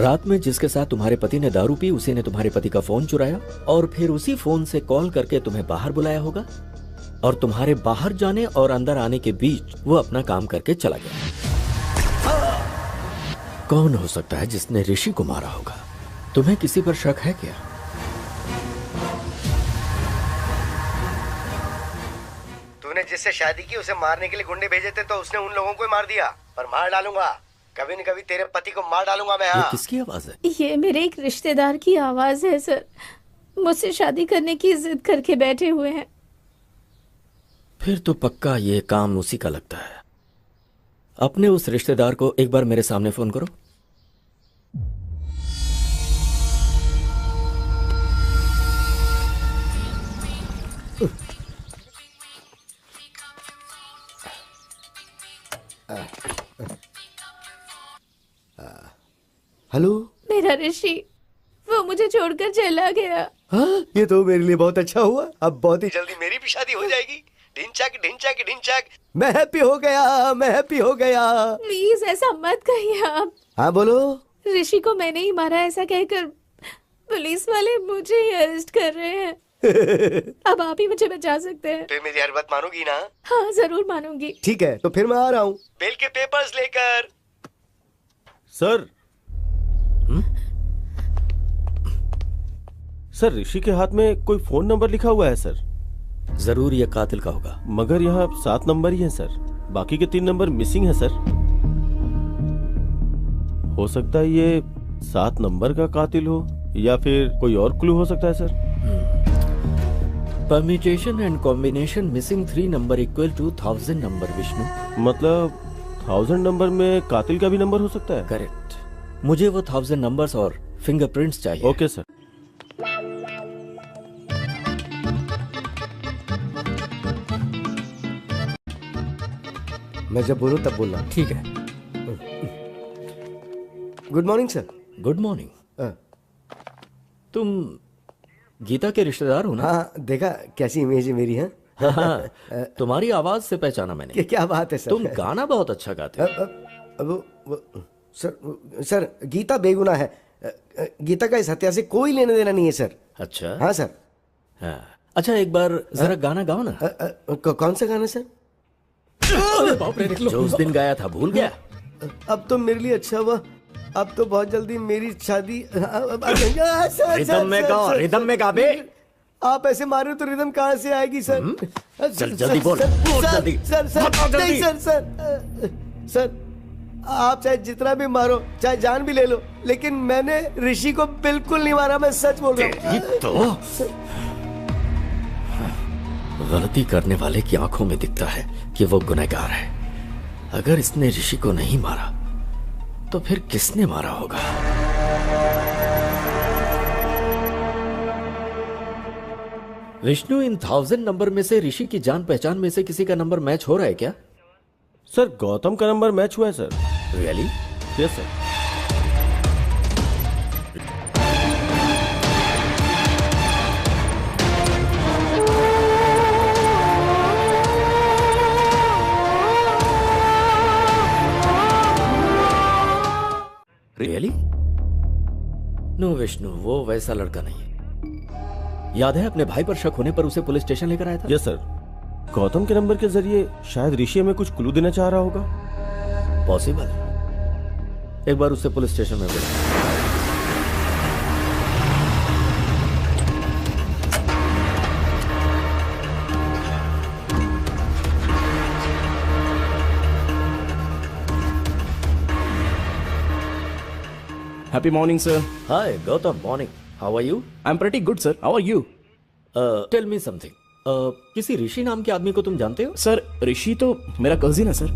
रात में जिसके साथ तुम्हारे पति ने दारू पी, उसी ने तुम्हारे पति का फोन चुराया और फिर उसी फोन से कॉल करके तुम्हें बाहर बुलाया होगा और तुम्हारे बाहर जाने और अंदर आने के बीच वो अपना काम करके चला गया। कौन हो सकता है जिसने ऋषि को मारा होगा? तुम्हें किसी पर शक है क्या? तूने जिससे शादी की उसे मारने के लिए गुंडे भेजे थे तो उसने उन लोगों को ही मार दिया। पर मार डालूंगा, कभी न कभी तेरे पति को मार डालूंगा मैं। ये किसकी आवाज है? ये मेरे एक रिश्तेदार की आवाज है सर। मुझसे शादी करने की जिद करके बैठे हुए हैं। फिर तो पक्का ये काम उसी का लगता है। अपने उस रिश्तेदार को एक बार मेरे सामने फोन करो। हेलो। मेरा ऋषि, वो मुझे छोड़कर चला गया। हाँ, ये तो मेरे लिए बहुत अच्छा हुआ। अब बहुत ही जल्दी मेरी भी शादी हो जाएगी। ढिंचक ढिंचक ढिंचक। मैं हैप्पी हो गया, मैं हैप्पी हो गया। प्लीज ऐसा मत कहिए आप। हाँ बोलो। ऋषि को मैंने ही मारा ऐसा कहकर पुलिस वाले मुझे ही अरेस्ट कर रहे हैं। अब आप ही मुझे बचा सकते हैं। फिर मेरी हर बात मानोगी ना? हाँ जरूर मानूंगी। ठीक है, तो फिर मैं आ रहा हूँ बेल के पेपर्स लेकर। सर सर, ऋषि के हाथ में कोई फोन नंबर लिखा हुआ है सर। जरूर ये कातिल का होगा। मगर यहाँ 7 नंबर ही है सर, बाकी के 3 नंबर मिसिंग है सर। हो सकता है ये 7 नंबर का कातिल हो या फिर कोई और क्लू हो सकता है sir. Permutation and combination missing 3 number equal to 1000 number. Vishnu, मतलब 1000 नंबर में कातिल का भी नंबर हो सकता है? करेक्ट। मुझे वो 1000 नंबर्स और फिंगरप्रिंट्स चाहिए। Okay sir. मैं जब बोलूं तब बोलना। ठीक है। Good morning sir. Good morning. तुम गीता के रिश्तेदार हो ना? हाँ, देखा कैसी इमेज है मेरी। है हाँ, तुम्हारी आवाज से पहचाना मैंने। क्या बात है सर। तुम गाना बहुत अच्छा गाते हो। सर गीता बेगुनाह है। गीता का इस हत्या से कोई लेने देना नहीं है सर। अच्छा। हाँ सर। हाँ। अच्छा, एक बार जरा गाना गाओ ना। कौन सा गाना सर? जो उस दिन गाया था, भूल गया? अब तो मेरे लिए अच्छा हुआ, अब तो बहुत जल्दी मेरी शादी। रिदम में गाओ, रिदम में गा बे। आप ऐसे मार रहे हो तो रिदम कहाँ से आएगी सर? चल जल्दी बोल, जल्दी। सर नहीं सर, आप चाहे जितना भी मारो, चाहे जान भी ले लो, लेकिन मैंने ऋषि को बिल्कुल नहीं मारा। मैं सच बोल रहा हूँ। तो गलती करने वाले की आंखों में दिखता है कि वो गुनहगार है। अगर इसने ऋषि को नहीं मारा तो फिर किसने मारा होगा? विष्णु, इन 1000 नंबर में से ऋषि की जान पहचान में से किसी का नंबर मैच हो रहा है क्या? सर गौतम का नंबर मैच हुआ है sir. Really? Yes sir. Really? No Vishnu, वो वैसा लड़का नहीं है। याद है अपने भाई पर शक होने पर उसे पुलिस स्टेशन लेकर आया था? Yes sir. गौतम के नंबर के जरिए शायद ऋषि हमें कुछ क्लू देना चाह रहा होगा। पॉसिबल। एक बार उससे पुलिस स्टेशन में बुलाओ। Happy morning, sir. Hi, Gautam. Morning. How are you? I'm pretty good, sir. How are you? Tell me something. किसी ऋषि नाम के आदमी को तुम जानते हो? सर ऋषि तो मेरा कजिन है सर।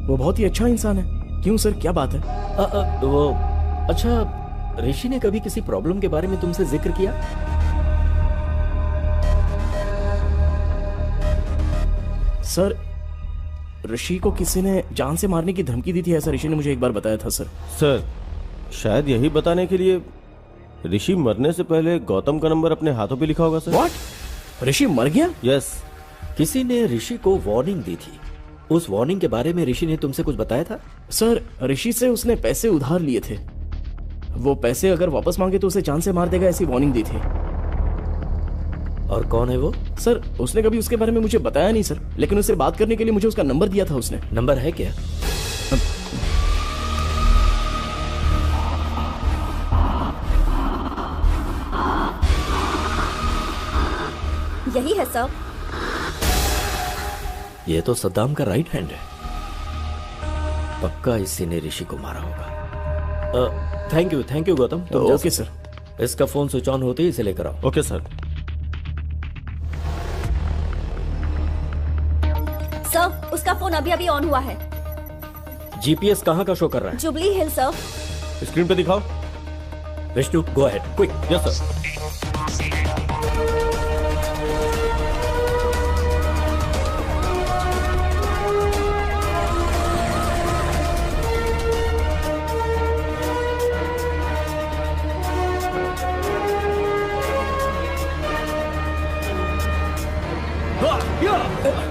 वो बहुत ही अच्छा इंसान है। क्यों सर, क्या बात है? वो अच्छा, ऋषि ने कभी किसी प्रॉब्लम के बारे में तुमसे जिक्र किया? सर ऋषि को किसी ने जान से मारने की धमकी दी थी, ऐसा ऋषि ने मुझे एक बार बताया था सर। सर शायद यही बताने के लिए ऋषि मरने से पहले गौतम का नंबर अपने हाथों पे लिखा होगा सर। व्हाट? ऋषि मर गया? यस। किसी ने ऋषि को वार्निंग दी थी। उस वार्निंग के बारे में ऋषि ने तुमसे कुछ बताया था? सर ऋषि से उसने पैसे उधार लिए थे। वो पैसे अगर वापस मांगे तो उसे जान से मार देगा, ऐसी वार्निंग दी थी। और कौन है वो? सर उसने कभी उसके बारे में मुझे बताया नहीं सर, लेकिन उससे बात करने के लिए मुझे उसका नंबर दिया था उसने। नंबर है क्या? यही है सर। ये तो सद्दाम का राइट हैंड है। पक्का इसी ने ऋषि को मारा होगा। Thank you Gautam. तो ओके सर। इसका फोन स्विच ऑन होते ही इसे लेकर आओ। Okay sir. सर उसका फोन अभी अभी ऑन हुआ है। जीपीएस कहाँ का शो कर रहा है? जुबली हिल सर। स्क्रीन पे दिखाओ। Vishnu go ahead quick. Yes sir.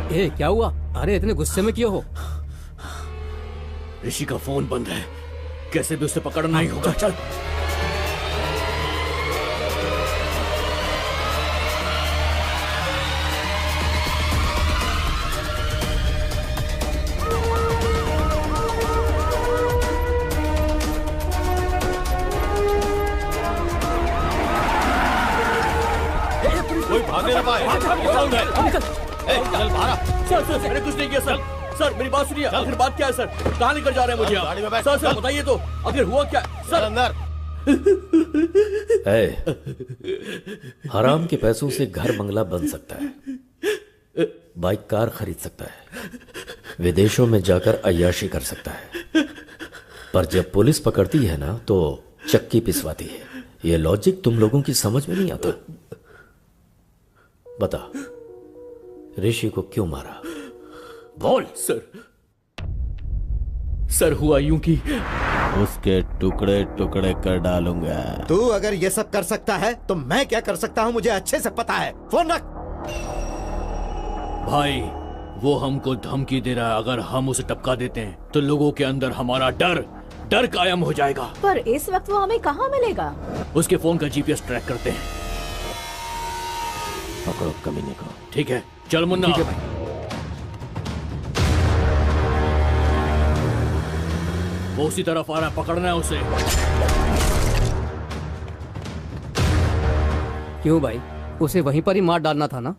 ए क्या हुआ? अरे इतने गुस्से में क्यों हो? ऋषि का फोन बंद है, कैसे भी उसे पकड़ना ही होगा। चल कोई भागने ना पाए। चल बाहर। सर मैंने कुछ नहीं किया सर। सर मेरी बात सुनिए, आखिर बात क्या है सर? कहाँ लेकर जा रहे हैं मुझे आप? सर बताइए तो, आखिर हुआ क्या सर? अंदर। हराम के पैसों से घर बंगला बन सकता है, बाइक कार खरीद सकता है, विदेशों में जाकर अय्याशी कर सकता है, पर जब पुलिस पकड़ती है ना तो चक्की पिसवाती है। ये लॉजिक तुम लोगों की समझ में नहीं आता। बता ऋषि को क्यों मारा? बोल। सर हुआ यूं कि उसके टुकड़े टुकड़े कर डालूंगा। तू अगर ये सब कर सकता है तो मैं क्या कर सकता हूँ मुझे अच्छे से पता है। फोन रख। भाई वो हमको धमकी दे रहा है, अगर हम उसे टपका देते हैं तो लोगों के अंदर हमारा डर कायम हो जाएगा। पर इस वक्त वो हमें कहाँ मिलेगा? उसके फोन का जीपीएस ट्रैक करते हैं। पकड़ो कमीने को। ठीक है चल मुन्ना। ठीक है भाई। वो उसी तरफ आ रहा है, पकड़ना है उसे। क्यों भाई, उसे वहीं पर ही मार डालना था ना?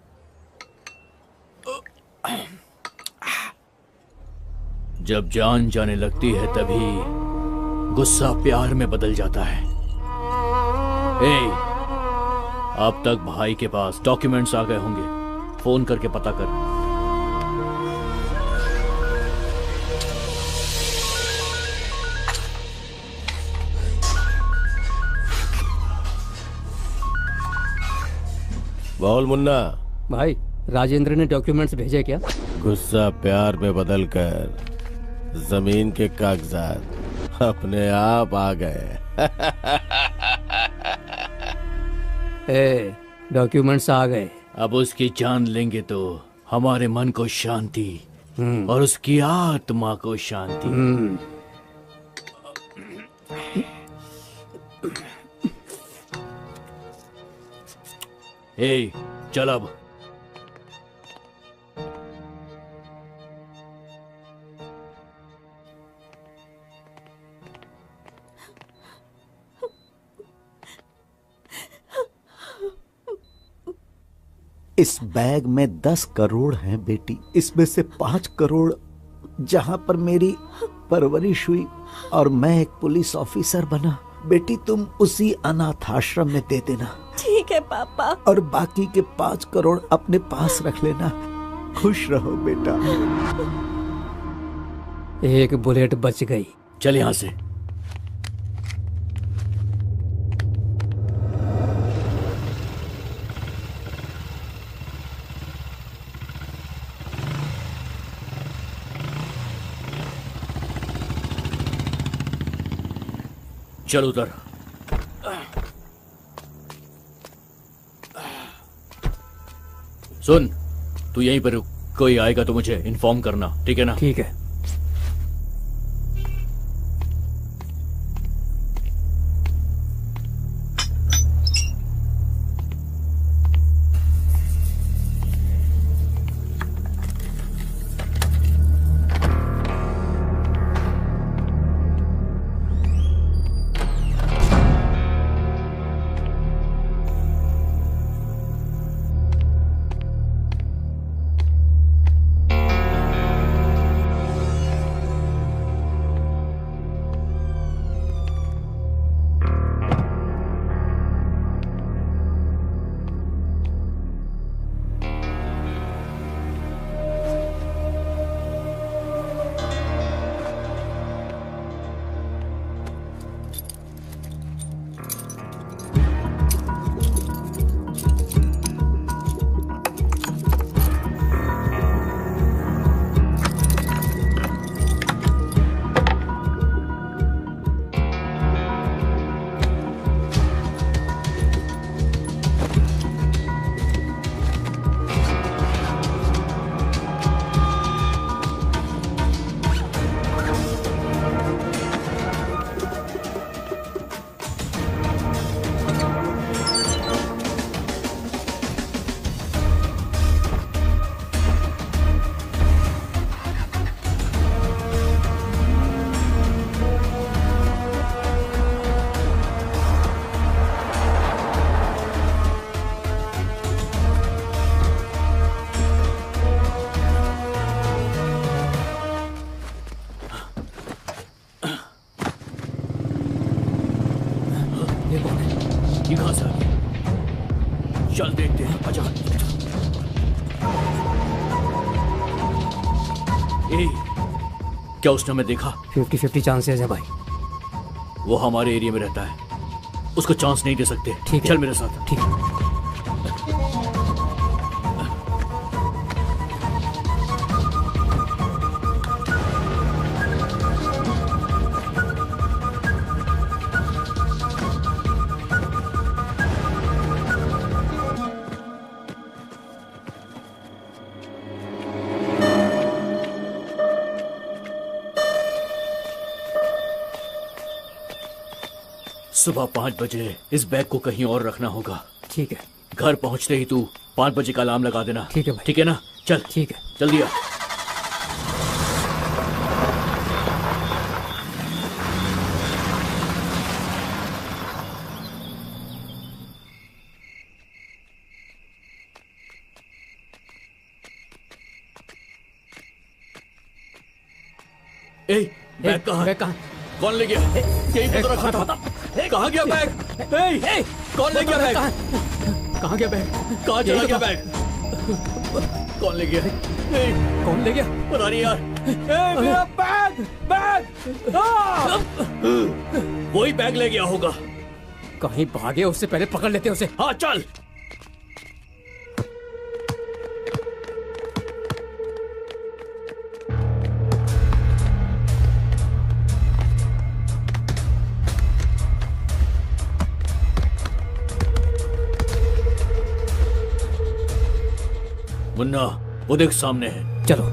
जब जान जाने लगती है तभी गुस्सा प्यार में बदल जाता है। अब तक भाई के पास डॉक्यूमेंट्स आ गए होंगे, फोन करके पता कर। बोल मुन्ना। भाई राजेंद्र ने डॉक्यूमेंट्स भेजे क्या? गुस्सा प्यार में बदल कर जमीन के कागजात अपने आप आ गए। डॉक्यूमेंट्स आ गए। अब उसकी जान लेंगे तो हमारे मन को शांति और उसकी आत्मा को शांति। ए, चल अब। इस बैग में 10 करोड़ हैं बेटी। इसमें से 5 करोड़ जहां पर मेरी परवरिश हुई और मैं एक पुलिस ऑफिसर बना। बेटी तुम उसी अनाथ आश्रम में दे देना। ठीक है पापा। और बाकी के 5 करोड़ अपने पास रख लेना। खुश रहो बेटा। एक बुलेट बच गई। चल यहां से। चल उतर। सुन, तू यहीं पर रुक। कोई आएगा तो मुझे इन्फॉर्म करना, ठीक है ना? ठीक है। ये कहां से आ गया? चल देखते हैं। आजा। क्या उसने हमें देखा? 50-50 चांसेस है भाई। वो हमारे एरिया में रहता है, उसको चांस नहीं दे सकते। ठीक है, चल मेरे साथ। ठीक है। सुबह 5 बजे इस बैग को कहीं और रखना होगा। ठीक है। घर पहुंचते ही तू 5 बजे का अलार्म लगा देना। ठीक है भाई। ठीक है ना? चल। ठीक है। जल्दी आ। बैग कहाँ? बैग कहाँ? कौन ले गया? यहीं पे तो रखा था। कहाँ गया बैग? कौन ले गया बैग? कहाँ गया बैग? कहाँ चला गया बैग? कौन ले गया? कौन ले गया? पता नहीं यार। मेरा बैग! बैग! वही बैग ले गया होगा। कहीं भागे, उससे पहले पकड़ लेते उसे। हाँ चल। मुन्ना वो देख सामने है। चलो।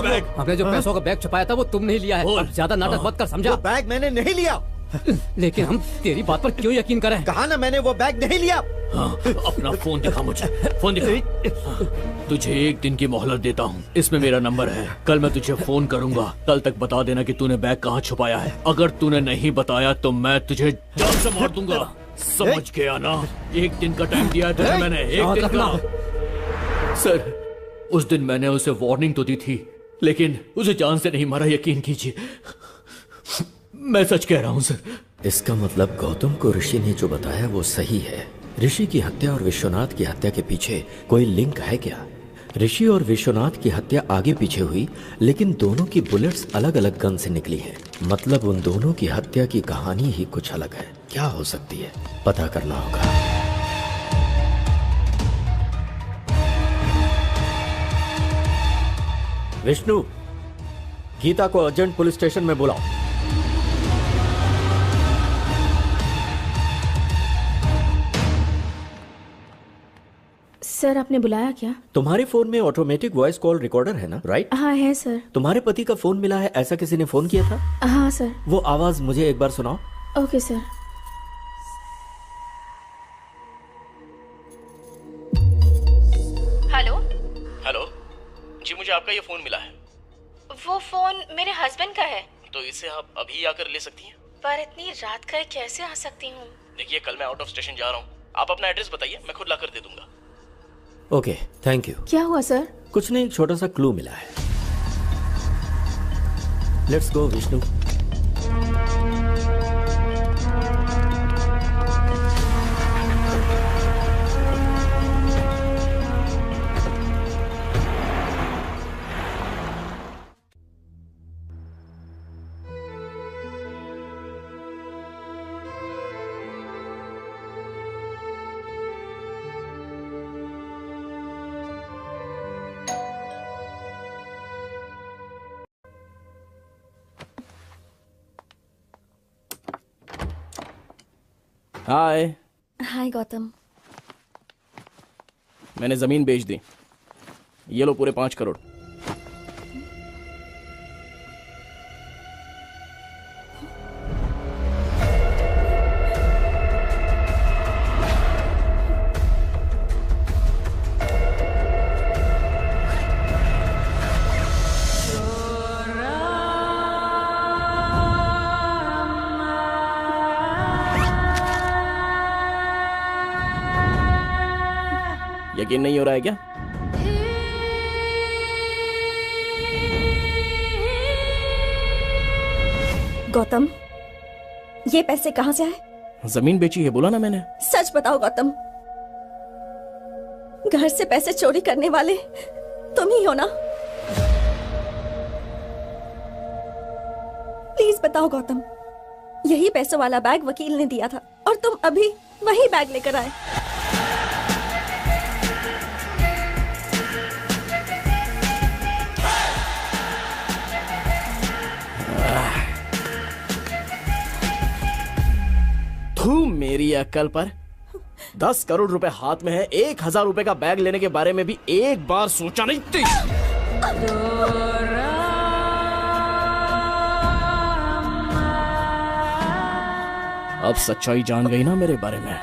बैग? हमने जो पैसों का बैग छुपाया था वो तुमने ही लिया है। अब ज्यादा नाटक मत कर, समझा? बैग मैंने नहीं लिया। लेकिन हम तेरी बात पर क्यों यकीन करें? कहा ना मैंने वो बैग नहीं लिया। हाँ, अपना फोन दिखा मुझे, फोन दिखा। तुझे 1 दिन की मोहलत देता हूँ, इसमें मेरा नंबर है। कल मैं तुझे फोन करूंगा, कल तक बता देना कि तूने बैग कहाँ छुपाया है। अगर तूने नहीं बताया तो मैं तुझे जान से मार दूंगा, समझ गया ना? 1 दिन का टाइम दिया है तुझे मैंने, 1 दिन का। सर, उस दिन मैंने उसे वार्निंग तो दी थी, लेकिन उसे जान से नहीं मारा, यकीन कीजिए। मैं सच कह रहा हूँ सर। इसका मतलब गौतम को ऋषि ने जो बताया वो सही है। ऋषि की हत्या और विश्वनाथ की हत्या के पीछे कोई लिंक है क्या? ऋषि और विश्वनाथ की हत्या आगे पीछे हुई, लेकिन दोनों की बुलेट्स अलग अलग गन से निकली हैं। मतलब उन दोनों की हत्या की कहानी ही कुछ अलग है। क्या हो सकती है, पता करना होगा। विष्णु, गीता को अर्जेंट पुलिस स्टेशन में बुलाओ। सर, आपने बुलाया क्या? तुम्हारे फोन में ऑटोमेटिक वॉइस कॉल रिकॉर्डर है ना? राइट? हाँ है सर। तुम्हारे पति का फोन मिला है, ऐसा किसी ने फोन किया था? हाँ सर। वो आवाज मुझे एक बार सुनाओ। Okay sir. हेलो। हेलो जी, मुझे आपका ये फोन मिला है। वो फोन मेरे हस्बैंड का है। तो इसे आप अभी आकर ले सकती हैं? पर इतनी रात का कैसे आ सकती हूँ? देखिए, कल मैं आउट ऑफ स्टेशन जा रहा हूँ, आप अपना एड्रेस बताइए, मैं खुद ला कर दे दूंगा। Okay, thank you. क्या हुआ सर? कुछ नहीं, एक छोटा सा क्लू मिला है। Let's go Vishnu. Hi. Hi Gautam. मैंने जमीन बेच दी, ये लो पूरे 5 करोड़। यकीन नहीं हो रहा है क्या? गौतम, ये पैसे कहाँ से आए? जमीन बेची है, बोला ना मैंने। सच बताओ गौतम, घर से पैसे चोरी करने वाले तुम ही हो ना? प्लीज बताओ गौतम, यही पैसों वाला बैग वकील ने दिया था और तुम अभी वही बैग लेकर आए। तू मेरी अक्ल पर 10 करोड़ रुपए हाथ में है, 1000 रुपए का बैग लेने के बारे में भी एक बार सोचा नहीं थी। अब सच्चाई जान गई ना मेरे बारे में।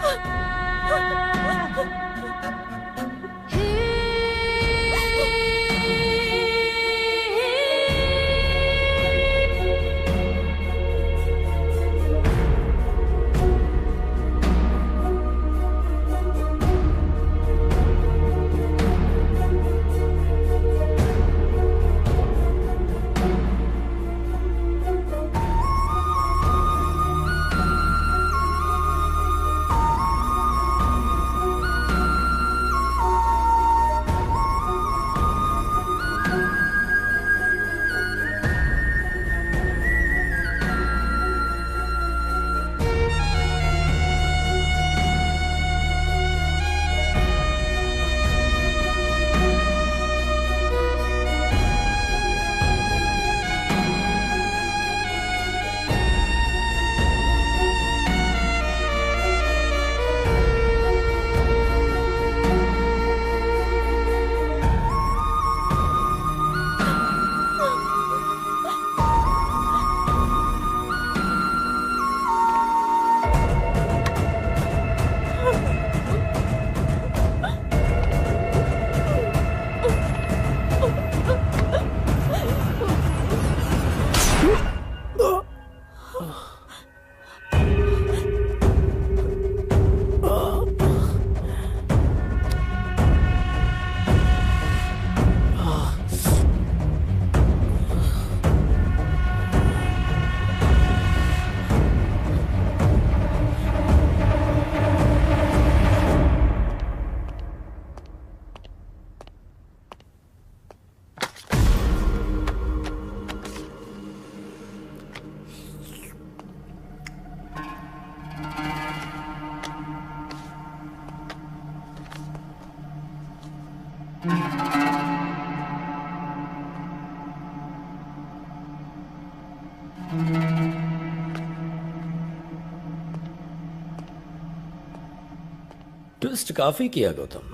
ट्विस्ट काफी किया गौतम।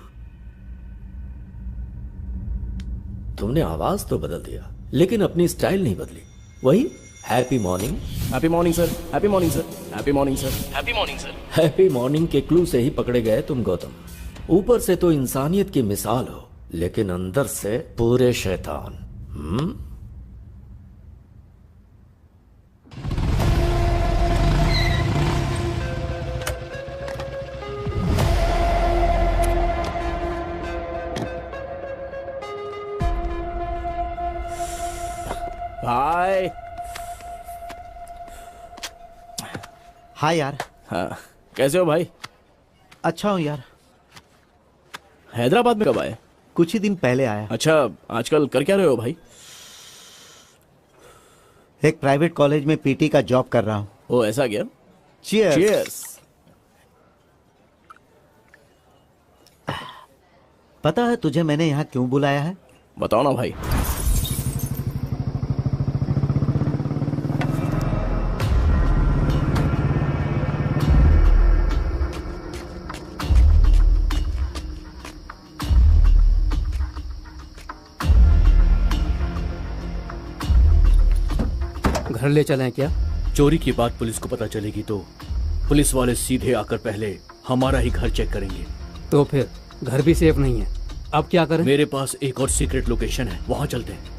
तुमने आवाज तो बदल दिया लेकिन अपनी स्टाइल नहीं बदली। वही happy morning. Happy morning sir, happy morning sir, happy morning sir, happy morning sir. Happy morning के क्लू से ही पकड़े गए तुम गौतम। ऊपर से तो इंसानियत की मिसाल हो लेकिन अंदर से पूरे शैतान। भाई। हाय यार। हाँ, कैसे हो भाई? अच्छा हूँ यार। हैदराबाद में कब आए? कुछ ही दिन पहले आया। अच्छा, आजकल कर क्या रहे हो भाई? एक प्राइवेट कॉलेज में पीटी का जॉब कर रहा हूँ। ओ ऐसा क्या? चीयर्स। चीयर्स। पता है तुझे मैंने यहाँ क्यों बुलाया है? बताओ ना भाई। घर ले चलें क्या? चोरी की बात पुलिस को पता चलेगी तो पुलिस वाले सीधे आकर पहले हमारा ही घर चेक करेंगे। तो फिर घर भी सेफ नहीं है, अब क्या करें? मेरे पास एक और सीक्रेट लोकेशन है, वहां चलते हैं।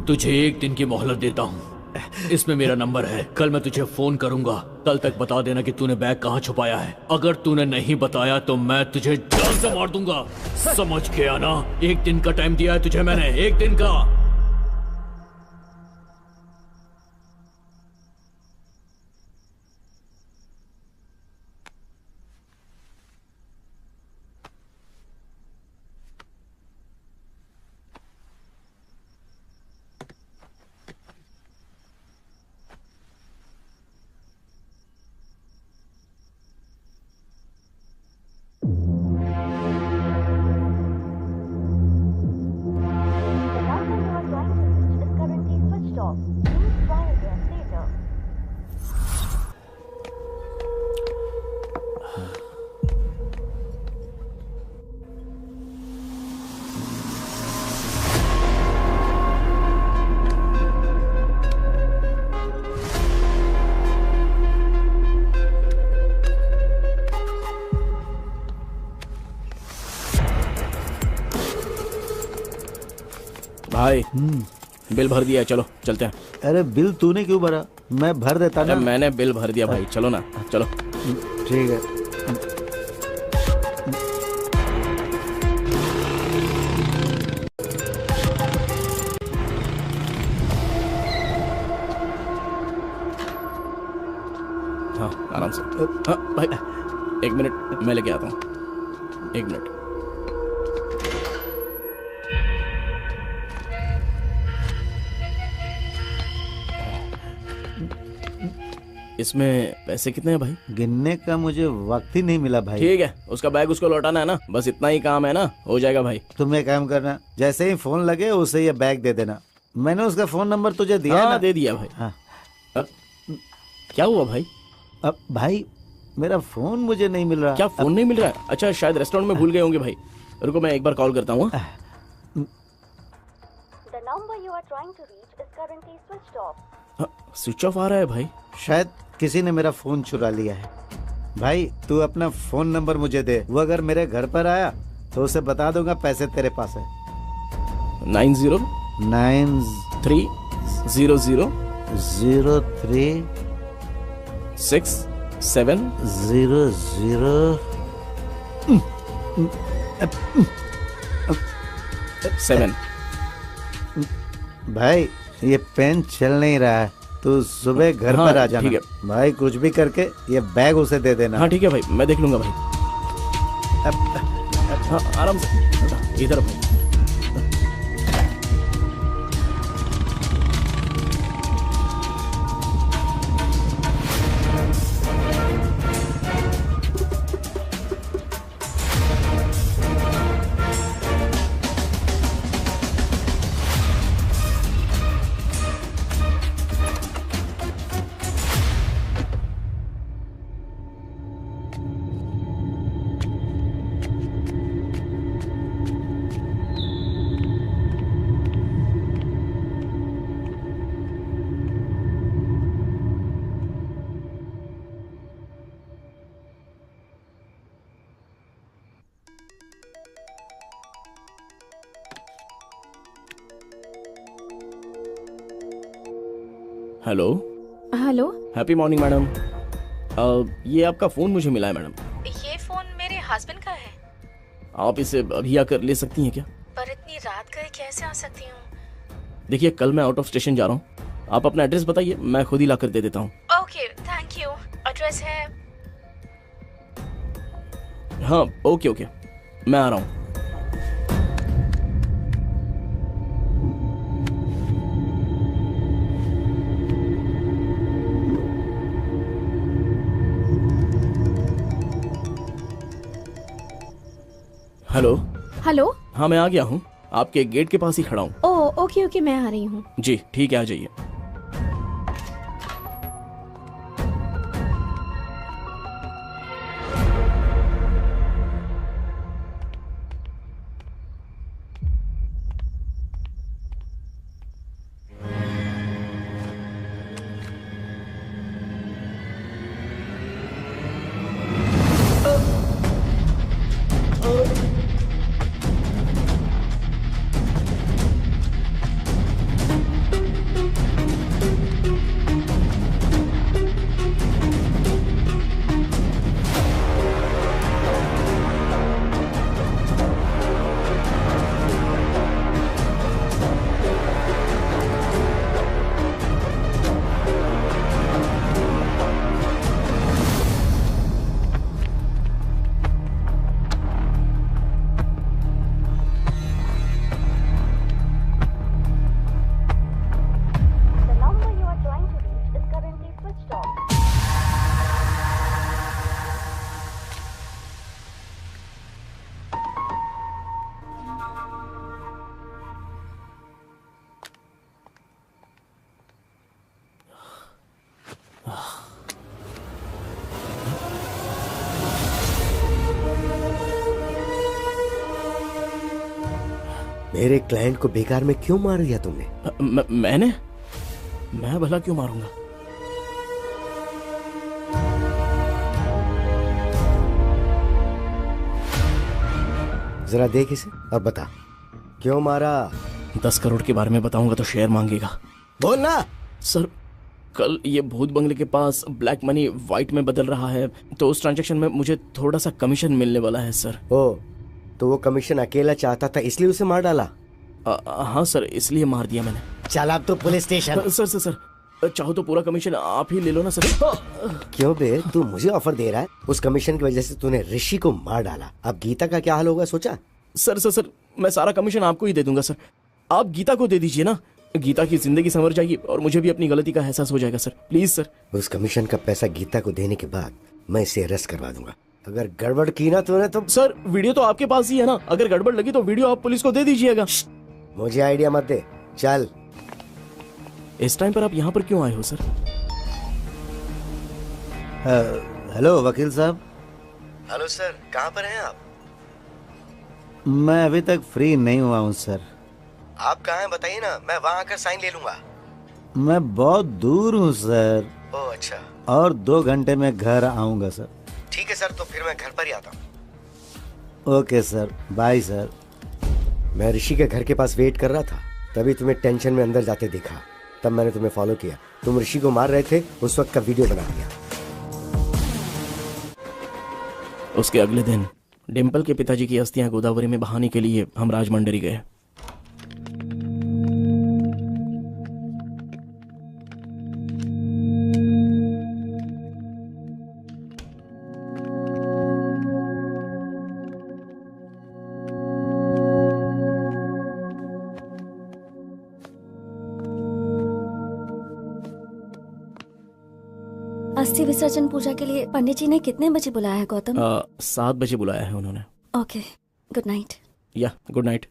तुझे एक दिन की मोहलत देता हूँ। इसमें मेरा नंबर है, कल मैं तुझे फोन करूंगा। कल तक बता देना कि तूने बैग कहाँ छुपाया है। अगर तूने नहीं बताया तो मैं तुझे जान से मार दूंगा। समझ गया ना? एक दिन का टाइम दिया है तुझे मैंने, एक दिन का। भाई बिल भर दिया है, चलो चलते हैं। अरे बिल तूने क्यों भरा? मैं भर देता ना। मैंने बिल भर दिया भाई, चलो ना, चलो। ठीक है। हाँ आराम से। हाँ भाई, एक मिनट मैं लेके आता हूँ, एक मिनट। इसमें पैसे कितने हैं भाई? गिनने का मुझे वक्त ही नहीं मिला भाई। ठीक है, उसका बैग उसको लौटाना है ना, बस इतना ही काम है ना, हो जाएगा भाई। तुम एक काम करना, जैसे ही फोन लगे उसे ये बैग दे देना। मैंने उसका फोन नंबर तुझे दिया हाँ, ना? दे दिया भाई। हाँ। क्या हुआ भाई? अब भाई मेरा फोन मुझे नहीं मिल रहा। क्या फोन नहीं मिल रहा है? अच्छा, शायद रेस्टोरेंट में भूल गए होंगे भाई। रुको मैं एक बार कॉल करता हूँ। स्विच ऑफ आ रहा है भाई। शायद किसी ने मेरा फोन चुरा लिया है। भाई तू अपना फोन नंबर मुझे दे, वो अगर मेरे घर पर आया तो उसे बता दूंगा पैसे तेरे पास है। 930307। भाई ये पेन चल नहीं रहा है, तू सुबह घर पर आ जाना। ठीक है भाई, कुछ भी करके ये बैग उसे दे देना। हाँ ठीक है भाई, मैं देख लूंगा भाई। हाँ आराम से, इधर भाई। Hello. Hello. Happy morning madam. ये आपका फोन मुझे मिला है मैडम। ये फोन मेरे हस्बैंड का है। आप इसे अभी आकर ले सकती हैं क्या? पर इतनी रात गए कैसे आ सकती हूँ? देखिए कल मैं आउट ऑफ स्टेशन जा रहा हूँ, आप अपना एड्रेस बताइए, मैं खुद ही लाकर दे देता हूँ। Okay thank you. एड्रेस है। हाँ ओके ओके, मैं आ रहा हूँ। हेलो। हेलो। हाँ मैं आ गया हूँ, आपके गेट के पास ही खड़ा हूँ। ओह ओके ओके, मैं आ रही हूँ। जी ठीक है, आ जाइए। मेरे क्लाइंट को बेकार में क्यों मार दिया तुमने? मैं भला क्यों मारूंगा? जरा देख इसे और बता, क्यों मारा, 10 करोड़ के बारे में बताऊंगा तो शेयर मांगेगा। बोल ना। सर कल ये भूत बंगले के पास ब्लैक मनी व्हाइट में बदल रहा है, तो उस ट्रांजैक्शन में मुझे थोड़ा सा कमीशन मिलने वाला है सर। ओ, तो वो कमीशन अकेला चाहता था इसलिए उसे मार डाला? हाँ सर, इसलिए मार दिया मैंने। चल अब तो police station. Sir sir sir, चाहो तो पूरा कमीशन आप ही ले लो ना सर। क्यों बे, तू मुझे ऑफर दे रहा है? उस कमीशन की वजह से तूने ऋषि को मार डाला, अब गीता का क्या हाल होगा सोचा? सर सर सर, मैं सारा कमीशन आपको ही दे दूंगा सर। आप गीता को दे दीजिए ना, गीता की जिंदगी संवर जाएगी और मुझे भी अपनी गलती का एहसास हो जाएगा सर। Please sir. उस कमीशन का पैसा गीता को देने के बाद मैं इसे अरेस्ट करवा दूंगा। अगर गड़बड़ की ना तूने तो। सर वीडियो तो आपके पास ही है ना, अगर गड़बड़ लगी तो वीडियो आप पुलिस को दे दीजिएगा। मुझे आइडिया मत दे, चल। इस टाइम पर आप यहाँ पर क्यों आए हो सर? हेलो वकील साहब। हेलो सर, कहाँ पर हैं आप? मैं अभी तक फ्री नहीं हुआ हूँ सर। आप कहाँ हैं बताइए ना, मैं वहाँ आकर साइन ले लूंगा। मैं बहुत दूर हूँ सर। ओह अच्छा। और 2 घंटे में घर आऊंगा सर। ठीक है सर, तो फिर मैं घर पर ही आता हूँ। Okay sir, bye sir. मैं ऋषि के घर के पास वेट कर रहा था, तभी तुम्हें टेंशन में अंदर जाते देखा, तब मैंने तुम्हें फॉलो किया। तुम ऋषि को मार रहे थे, उस वक्त का वीडियो बना दिया। उसके अगले दिन डिम्पल के पिताजी की अस्थियां गोदावरी में बहाने के लिए हम राजमंडरी गए। अस्थि विसर्जन पूजा के लिए पंडित जी ने कितने बजे बुलाया है गौतम? 7 बजे बुलाया है उन्होंने। Okay, good night. Yeah good night.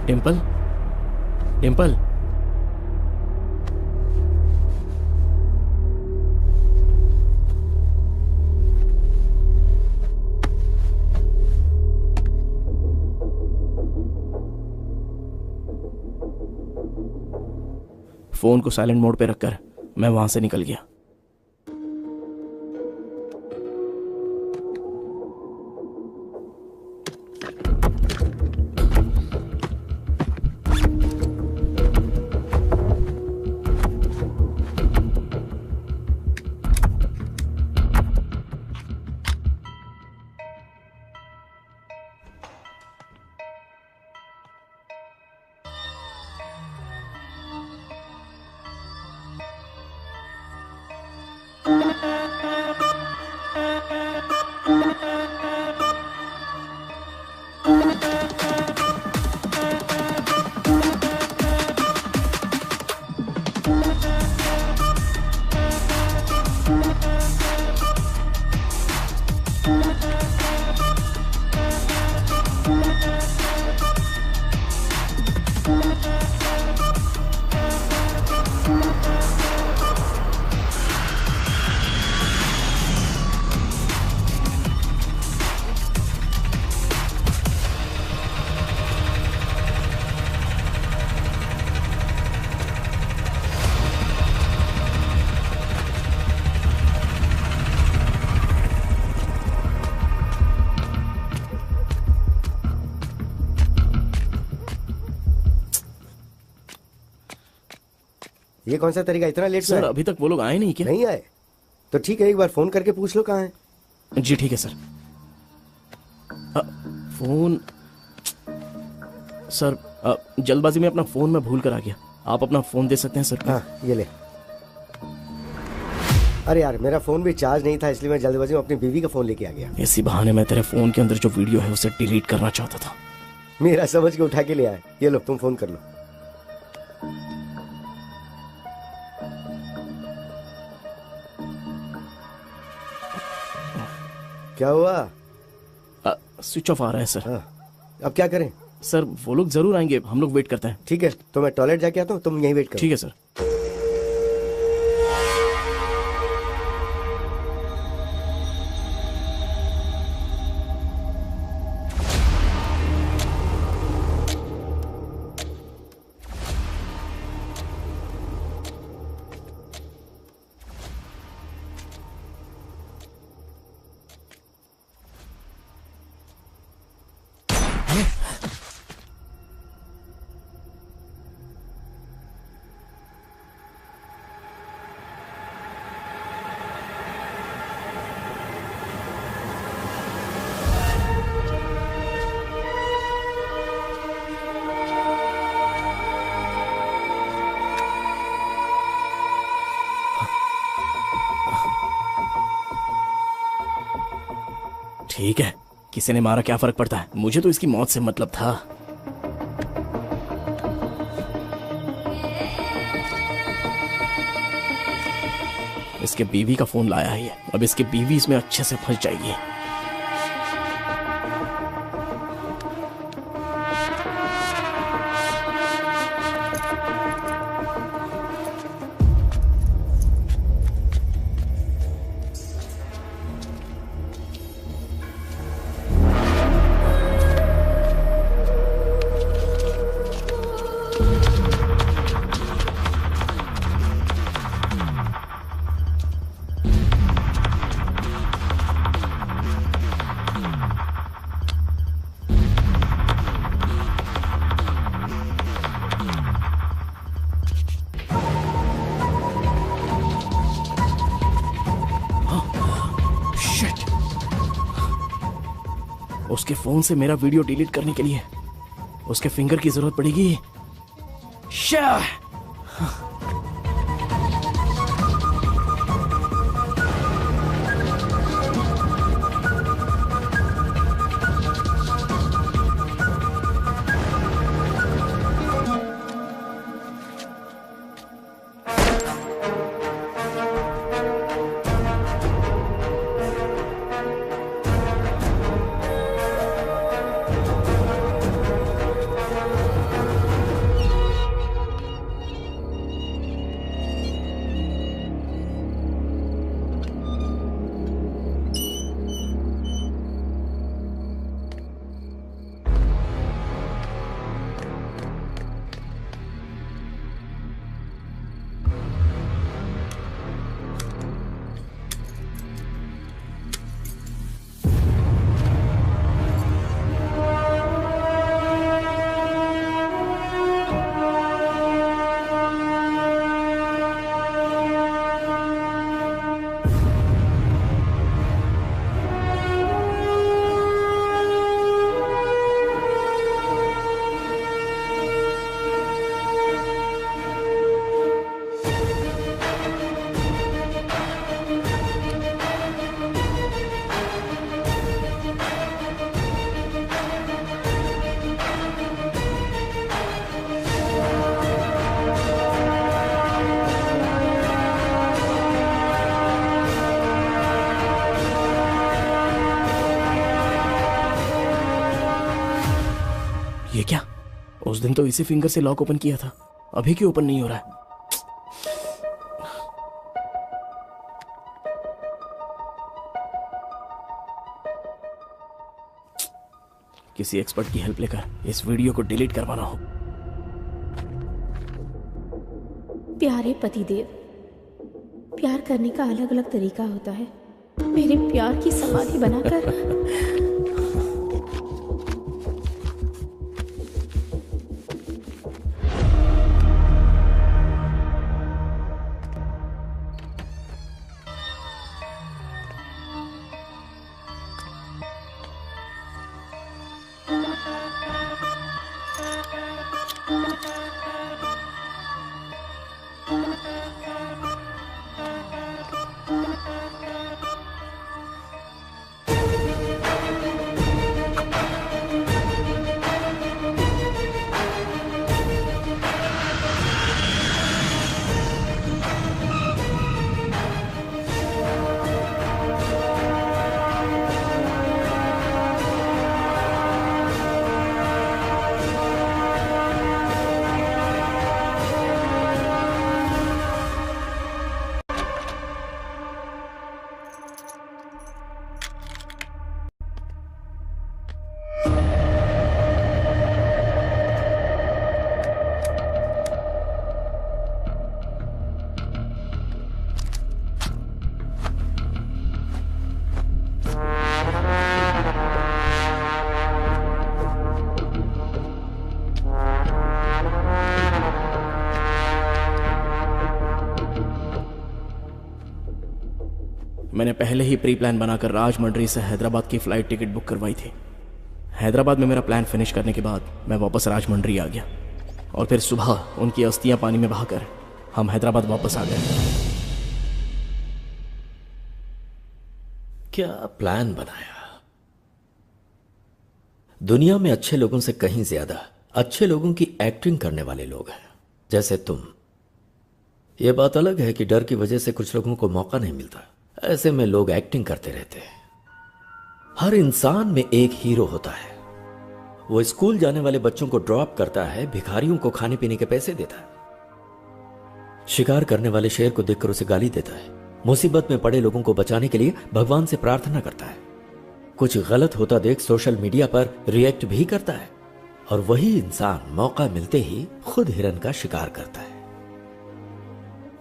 Dimple, Dimple, phone को साइलेंट मोड पे रखकर मैं वहां से निकल गया। ये कौन सा तरीका, इतना लेट? सर अभी तक वो लोग आए नहीं क्या? नहीं आए तो ठीक है, एक बार फोन करके पूछ लो कहाँ है। जी ठीक है सर। फोन सर, जल्दबाजी में अपना फोन मैं भूल कर आ गया। आप अपना फोन दे सकते हैं सर? हाँ ये ले। अरे यार मेरा फोन भी चार्ज नहीं था, इसलिए मैं जल्दबाजी में अपनी बीवी का फोन लेके आ गया। इसी बहाने मैं तेरे फोन के अंदर जो वीडियो है उसे डिलीट करना चाहता था। मेरा समझ के उठा के ले आए। ये लो तुम फोन कर लो। क्या हुआ? स्विच ऑफ आ रहा है सर। अब क्या करें? सर वो लोग जरूर आएंगे, हम लोग वेट करते हैं। ठीक है, तो मैं टॉयलेट जाके आता हूँ, तुम यहीं वेट करो। ठीक है सर। ठीक है, किसी ने मारा क्या फर्क पड़ता है, मुझे तो इसकी मौत से मतलब था। इसके बीवी का फोन लाया ही है, अब इसकी बीवी इसमें अच्छे से फंस जाएगी। उसके फोन से मेरा वीडियो डिलीट करने के लिए उसके फिंगर की जरूरत पड़ेगी। शाह! ये क्या? उस दिन तो इसी फिंगर से लॉक ओपन किया था, अभी क्यों ओपन नहीं हो रहा है? किसी एक्सपर्ट की हेल्प लेकर इस वीडियो को डिलीट करवाना हो। प्यारे पतिदेव, प्यार करने का अलग अलग तरीका होता है। मेरे प्यार की समाधि बनाकर मैंने पहले ही प्री प्लान बनाकर राजमंड्री से हैदराबाद की फ्लाइट टिकट बुक करवाई थी। हैदराबाद में मेरा प्लान फिनिश करने के बाद मैं वापस राजमंड्री आ गया और फिर सुबह उनकी अस्थियां पानी में बहाकर हम हैदराबाद वापस आ गए। क्या प्लान बनाया? दुनिया में अच्छे लोगों से कहीं ज्यादा अच्छे लोगों की एक्टिंग करने वाले लोग हैं, जैसे तुम। यह बात अलग है कि डर की वजह से कुछ लोगों को मौका नहीं मिलता, ऐसे में लोग एक्टिंग करते रहते हैं। हर इंसान में एक हीरो होता है। वो स्कूल जाने वाले बच्चों को ड्रॉप करता है, भिखारियों को खाने पीने के पैसे देता है, शिकार करने वाले शेर को देखकर उसे गाली देता है, मुसीबत में पड़े लोगों को बचाने के लिए भगवान से प्रार्थना करता है, कुछ गलत होता देख सोशल मीडिया पर रिएक्ट भी करता है, और वही इंसान मौका मिलते ही खुद हिरन का शिकार करता है।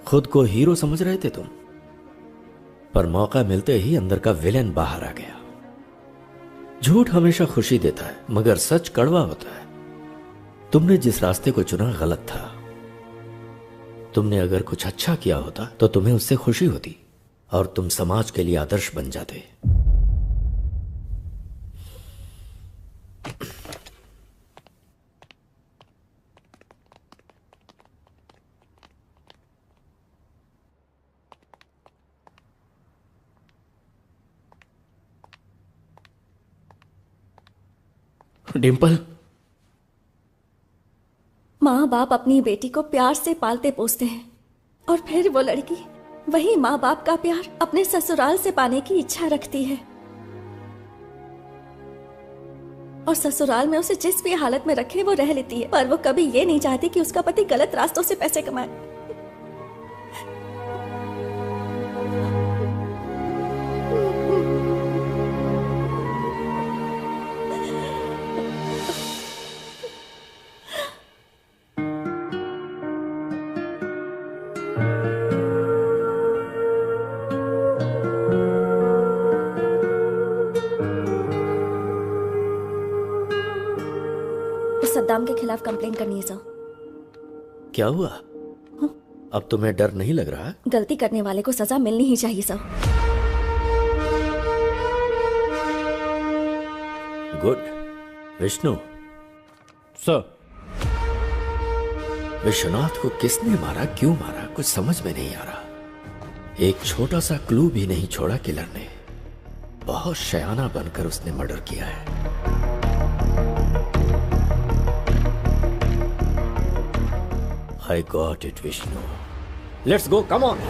खुद को हीरो समझ रहे थे तुम, पर मौका मिलते ही अंदर का विलेन बाहर आ गया। झूठ हमेशा खुशी देता है, मगर सच कड़वा होता है। तुमने जिस रास्ते को चुना गलत था। तुमने अगर कुछ अच्छा किया होता तो तुम्हें उससे खुशी होती और तुम समाज के लिए आदर्श बन जाते। डिंपल, माँ बाप अपनी बेटी को प्यार से पालते पोसते हैं और फिर वो लड़की वही माँ बाप का प्यार अपने ससुराल से पाने की इच्छा रखती है, और ससुराल में उसे जिस भी हालत में रखे वो रह लेती है, पर वो कभी ये नहीं चाहती कि उसका पति गलत रास्तों से पैसे कमाए। सद्दाम के खिलाफ कंप्लेन करनी है सर। क्या हुआ? अब तुम्हें डर नहीं लग रहा? गलती करने वाले को सजा मिलनी ही चाहिए sir. Good. Vishnu sir, Vishwanath को किसने मारा, क्यों मारा, कुछ समझ में नहीं आ रहा। एक छोटा सा क्लू भी नहीं छोड़ा किलर ने। बहुत शयाना बनकर उसने मर्डर किया है। I got it, Vishnu. Let's go, come on.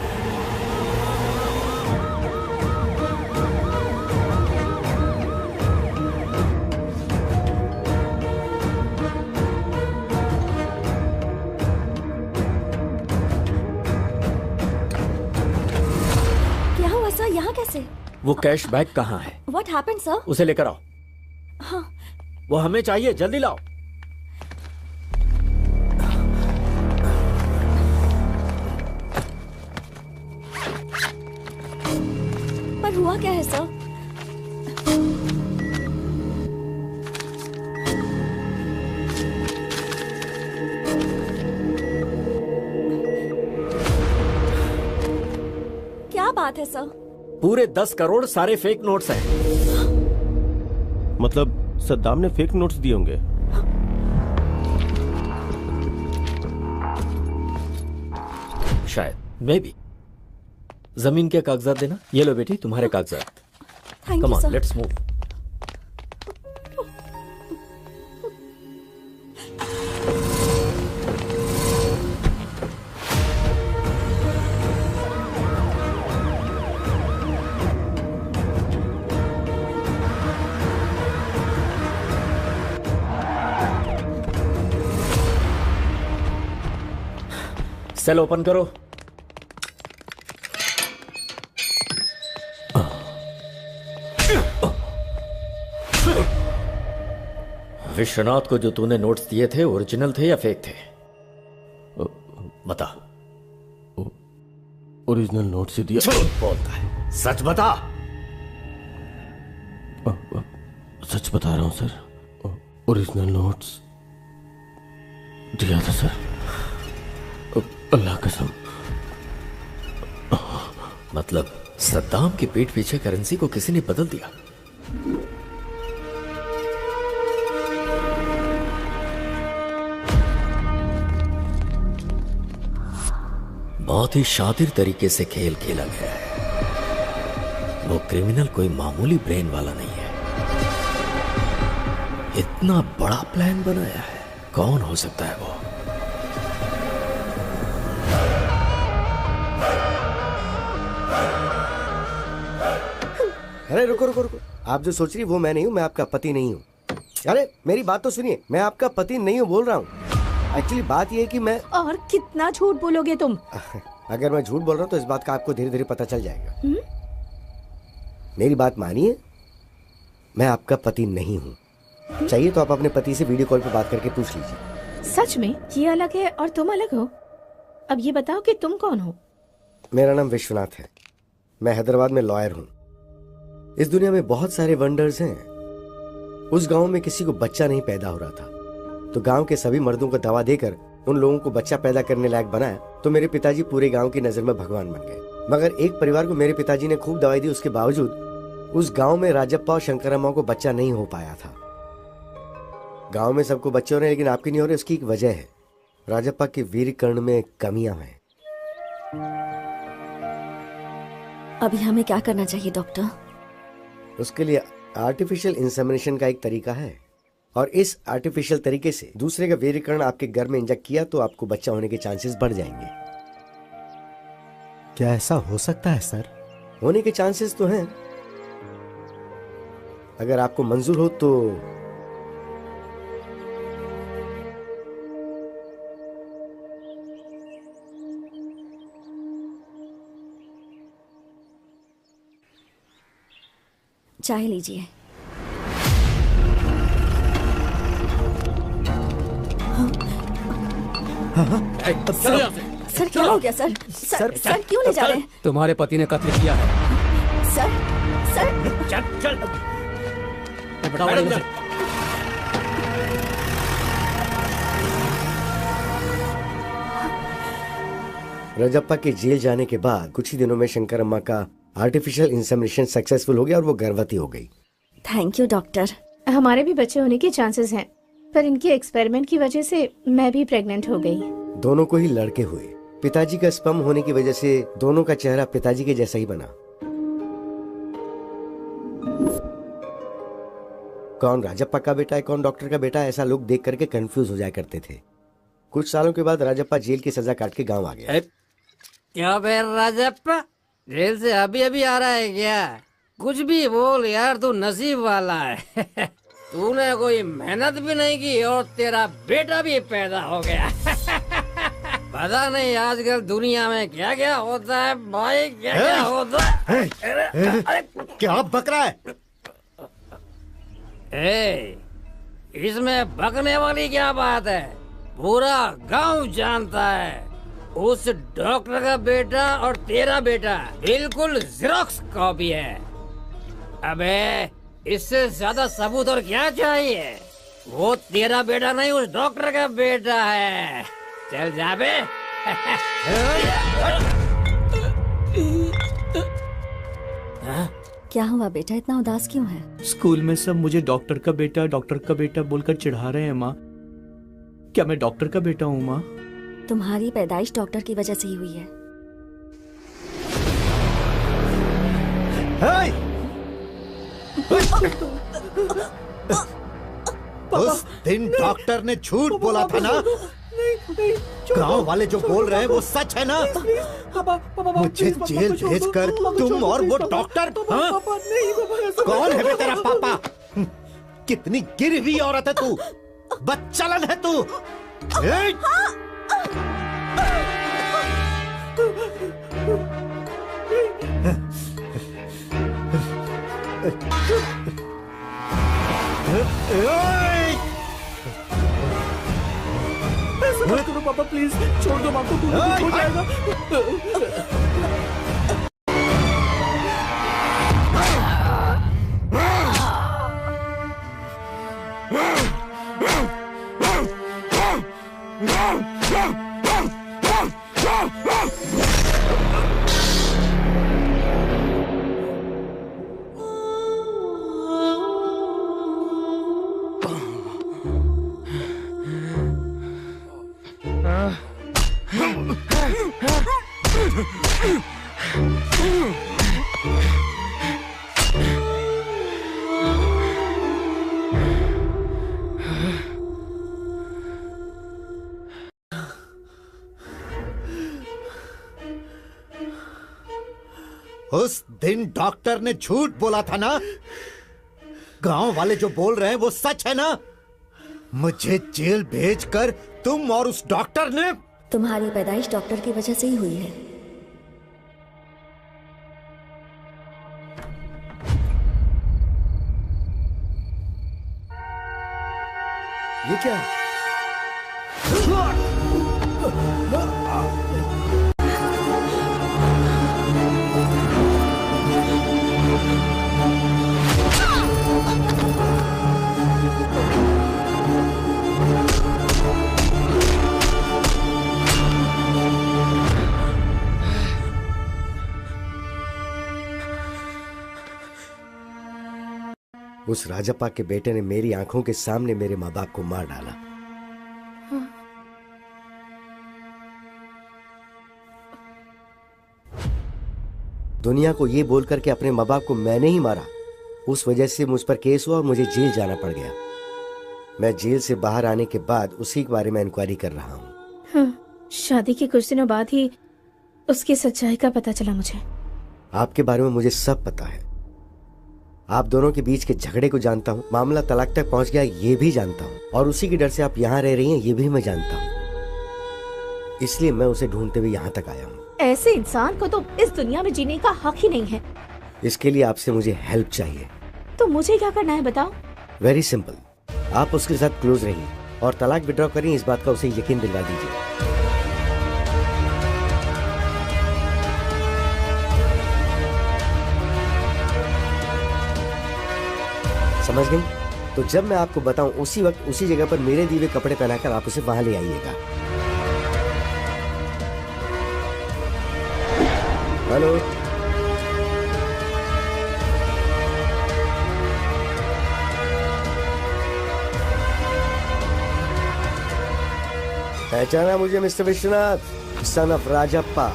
क्या हुआ सर, यहाँ कैसे? वो कैश बैग कहाँ है? What happened, sir? उसे लेकर आओ। हाँ। वो हमें चाहिए, जल्दी लाओ। पर हुआ क्या है सर? क्या बात है सर? पूरे 10 करोड़ सारे फेक नोट्स हैं। मतलब सद्दाम ने फेक नोट्स दिए होंगे। शायद, मे बी। जमीन के कागजात देना। ये लो बेटी, तुम्हारे कागजात। Thank come you on, sir. Let's move. Cell open करो। विश्वनाथ को जो तूने नोट्स दिए थे ओरिजिनल थे या फेक थे? बता। ओरिजिनल नोट्स ही दिया। झूठ बोलता है, सच बता। सच बता रहा हूं सर, ओरिजिनल नोट्स दिया था सर, अल्लाह कसम। मतलब सद्दाम के पीठ पीछे करेंसी को किसी ने बदल दिया। बहुत ही शातिर तरीके से खेल खेला गया है। वो क्रिमिनल कोई मामूली ब्रेन वाला नहीं है। इतना बड़ा प्लान बनाया है। कौन हो सकता है वो? अरे रुको रुको रुको, आप जो सोच रही वो मैं नहीं हूँ, मैं आपका पति नहीं हूँ। अरे मेरी बात तो सुनिए, मैं आपका पति नहीं हूँ बोल रहा हूँ। एक्चुअली बात ये है कि मैं... और कितना झूठ बोलोगे तुम? अगर मैं झूठ बोल रहा हूँ तो इस बात का आपको धीरे धीरे पता चल जाएगा। मेरी बात मानिए, मैं आपका पति नहीं हूँ। चाहिए तो आप अपने पति से वीडियो कॉल पे बात करके पूछ लीजिए। सच में ये अलग है और तुम अलग हो? अब ये बताओ कि तुम कौन हो? मेरा नाम विश्वनाथ है। मैं हैदराबाद में लॉयर हूँ। इस दुनिया में बहुत सारे वंडर्स हैं। उस गांव में किसी को बच्चा नहीं पैदा हो रहा था, तो गांव के सभी मर्दों को दवा देकर उन लोगों को बच्चा पैदा करने लायक बनाया। तो मेरे पिताजी पूरे गांव की नजर में भगवान बन गए। मगर एक परिवार को मेरे पिताजी ने खूब दवाई दी, उसके बावजूद उस गांव में राजप्पा और शंकरम्मा को बच्चा नहीं हो पाया था। गांव में सबको बच्चे हो रहे हैं लेकिन आपके नहीं हो रहे। उसकी एक वजह है, राजप्पा के वीर कर्ण में कमियां हैं। अभी हमें क्या करना चाहिए डॉक्टर? उसके लिए आर्टिफिशियल इंसेमिनेशन का एक तरीका है, और इस आर्टिफिशियल तरीके से दूसरे का वीर्यकर्ण आपके घर में इंजेक्ट किया तो आपको बच्चा होने के चांसेस बढ़ जाएंगे। क्या ऐसा हो सकता है सर? होने के चांसेस तो हैं। अगर आपको मंजूर हो तो चाय लीजिए। सर क्या हो गया सर? सर क्यों ले जा रहे हैं? तुम्हारे पति ने कत्ल किया है। सर चल चल राजप्पा के जेल जाने के बाद कुछ ही दिनों में शंकरम्मा का आर्टिफिशियल इंसेमिनेशन सक्सेसफुल हो गया और वो गर्भवती हो गई। Thank you doctor. हमारे भी बच्चे होने के चांसेस हैं, पर इनके एक्सपेरिमेंट की वजह से मैं भी प्रेग्नेंट हो गई। दोनों को ही लड़के हुए। पिताजी का स्पर्म होने की वजह से दोनों का चेहरा पिताजी के जैसा ही बना। कौन राजप्पा का बेटा है, कौन डॉक्टर का बेटा है, ऐसा लोग देख करके कंफ्यूज हो जाया करते थे। कुछ सालों के बाद राजप्पा जेल की सजा काट के गांव आ गया। क्या बे राजप्पा, जेल से अभी अभी आ रहा है क्या? कुछ भी बोल यार, तू नसीब वाला है। तूने कोई मेहनत भी नहीं की और तेरा बेटा भी पैदा हो गया। पता नहीं आजकल दुनिया में क्या क्या होता है भाई, क्या क्या होता है। क्या बक रहा है? इसमें बकने वाली क्या बात है? पूरा गांव जानता है उस डॉक्टर का बेटा और तेरा बेटा बिल्कुल ज़ेरॉक्स कॉपी है। अबे इससे ज्यादा सबूत और क्या चाहिए? वो तेरा बेटा नहीं, उस डॉक्टर का बेटा है। चल जा बे। क्या हुआ बेटा, इतना उदास क्यों है? स्कूल में सब मुझे डॉक्टर का बेटा बोलकर चिढ़ा रहे हैं माँ। क्या मैं डॉक्टर का बेटा हूँ माँ? तुम्हारी पैदाइश डॉक्टर की वजह से ही हुई है। उस दिन डॉक्टर ने झूठ बोला था ना? गांव वाले जो बोल रहे हैं वो सच है ना? मुझे जेल भेजकर तुम और वो डॉक्टर, हाँ? कौन है बे तेरा पापा? कितनी गिरी हुई औरत है तू, बदचलन है तू। ऐसा मत करो पापा, प्लीज छोड़ दो माँ को, हो जाएगा। उस दिन डॉक्टर ने झूठ बोला था ना। गांव वाले जो बोल रहे हैं वो सच है ना। मुझे जेल भेजकर तुम और उस डॉक्टर ने। तुम्हारी पैदाइश डॉक्टर की वजह से ही हुई है। ये क्या है? उस राजप्पा के बेटे ने मेरी आंखों के सामने मेरे माँ बाप को मार डाला। दुनिया को ये बोलकर के अपने माँ बाप को मैंने ही मारा, उस वजह से मुझ पर केस हुआ और मुझे जेल जाना पड़ गया। मैं जेल से बाहर आने के बाद उसी के बारे में इंक्वायरी कर रहा हूँ। हाँ, शादी के कुछ दिनों बाद ही उसकी सच्चाई का पता चला मुझे। आपके बारे में मुझे सब पता है। आप दोनों के बीच के झगड़े को जानता हूँ, मामला तलाक तक पहुँच गया ये भी जानता हूँ, और उसी के डर से आप यहाँ रह रही हैं ये भी मैं जानता हूँ। इसलिए मैं उसे ढूंढते हुए यहाँ तक आया हूँ। ऐसे इंसान को तो इस दुनिया में जीने का हक ही नहीं है। इसके लिए आपसे मुझे हेल्प चाहिए। तो मुझे क्या करना है बताओ? वेरी सिंपल, आप उसके साथ क्लोज रहिए और तलाक विड्रॉ करिए। इस बात का उसे यकीन दिलवा दीजिए। समझ गई? तो जब मैं आपको बताऊं उसी वक्त उसी जगह पर मेरे दिए हुए कपड़े पहनाकर आप उसे वहां ले आइएगा। हेलो, पहचाना मुझे mister Vishwanath, son of Rajappa?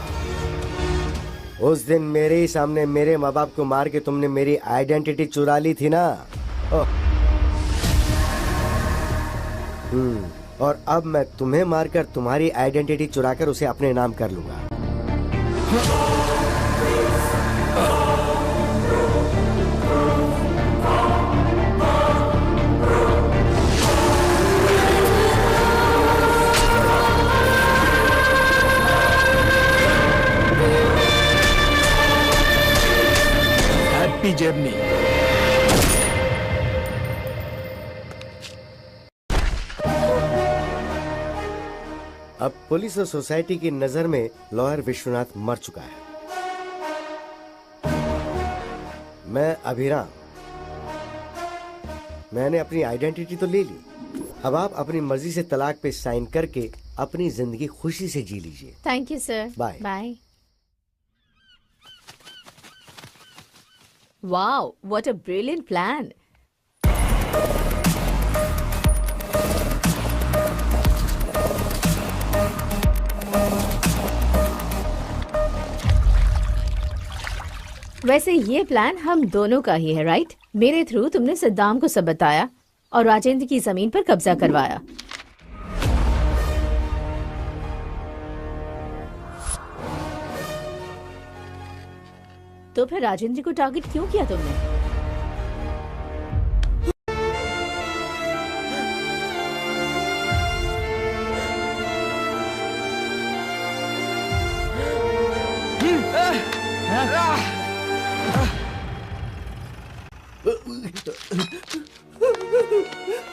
उस दिन मेरे ही सामने मेरे माँ बाप को मार के तुमने मेरी आइडेंटिटी चुरा ली थी ना। और अब मैं तुम्हें मारकर तुम्हारी आइडेंटिटी चुराकर उसे अपने नाम कर लूंगा। Happy journey. अब पुलिस और सोसाइटी की नजर में लॉयर विश्वनाथ मर चुका है। मैं अभिराम, मैंने अपनी आइडेंटिटी तो ले ली। अब आप अपनी मर्जी से तलाक पे साइन करके अपनी जिंदगी खुशी से जी लीजिए। Thank you sir. Bye bye. Wow, what a brilliant plan. वैसे ये प्लान हम दोनों का ही है, राइट? मेरे थ्रू तुमने सद्दाम को सब बताया और राजेंद्र की जमीन पर कब्जा करवाया। तो फिर राजेंद्र को टारगेट क्यों किया तुमने?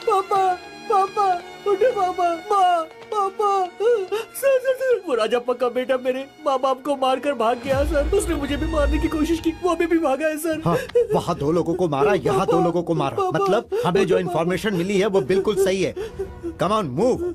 पापा, पापा, उठे पापा, माँ, पापा। सर, सर, सर, वो राजप्पा का बेटा मेरे माँ बाप को मारकर भाग गया सर। उसने मुझे भी मारने की कोशिश की, वो अभी भी भागा है सर। हाँ, वहाँ 2 लोगों को मारा, यहाँ 2 लोगों को मारा। मतलब हमें जो इन्फॉर्मेशन मिली है वो बिल्कुल सही है। Come on, move.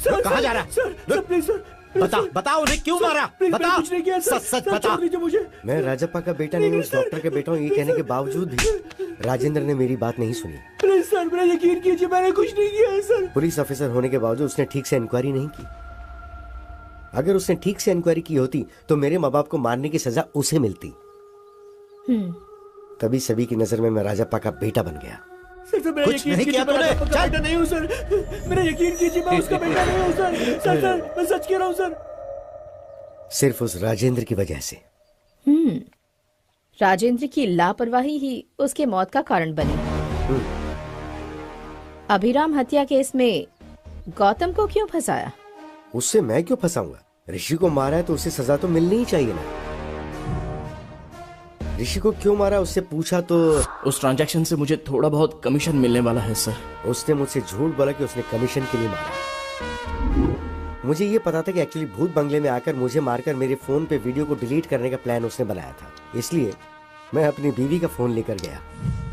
कहाँ जा रहा है? सर, प्लीज सर, बता उन्हें क्यों मारा? बता, कुछ नहीं किया सर। सच बता। मुझे। मैं राजप्पा का बेटा नहीं हूँ, उस डॉक्टर के बेटा हूँ। ये कहने के बावजूद भी राजेंद्र ने मेरी बात नहीं सुनी। प्लीज सर, मेरा यकीन कीजिए, मैंने कुछ नहीं किया है सर। पुलिस ऑफिसर होने के बावजूद उसने ठीक से इंक्वायरी नहीं की। अगर उसने ठीक से इंक्वायरी की होती तो मेरे माँ बाप को मारने की सजा उसे मिलती। तभी सभी की नजर में मैं राजप्पा का बेटा बन गया। सर मेरा कुछ नहीं किया तूने? बेटा नहीं हूँ सर, मेरा यकीन कीजिए, मैं उसका बेटा नहीं हूँ सर। सर मैं सच कह रहा हूँ सर। सिर्फ उस राजेंद्र की वजह से। राजेंद्र की लापरवाही ही उसके मौत का कारण बनी। अभिराम हत्या केस में गौतम को क्यों फंसाया? उससे मैं क्यों फंसाऊंगा? ऋषि को मारा है तो उसे सजा तो मिलनी ही चाहिए ना। ऋषि को क्यों मारा उससे पूछा तो उस ट्रांजैक्शन से मुझे थोड़ा बहुत कमीशन मिलने वाला है सर। उसने मुझसे झूठ बोला कि उसने कमीशन के लिए मारा। मुझे ये पता था कि एक्चुअली भूत बंगले में आकर मुझे मारकर मेरे फोन पे वीडियो को डिलीट करने का प्लान उसने बनाया था। इसलिए मैं अपनी बीवी का फोन लेकर गया।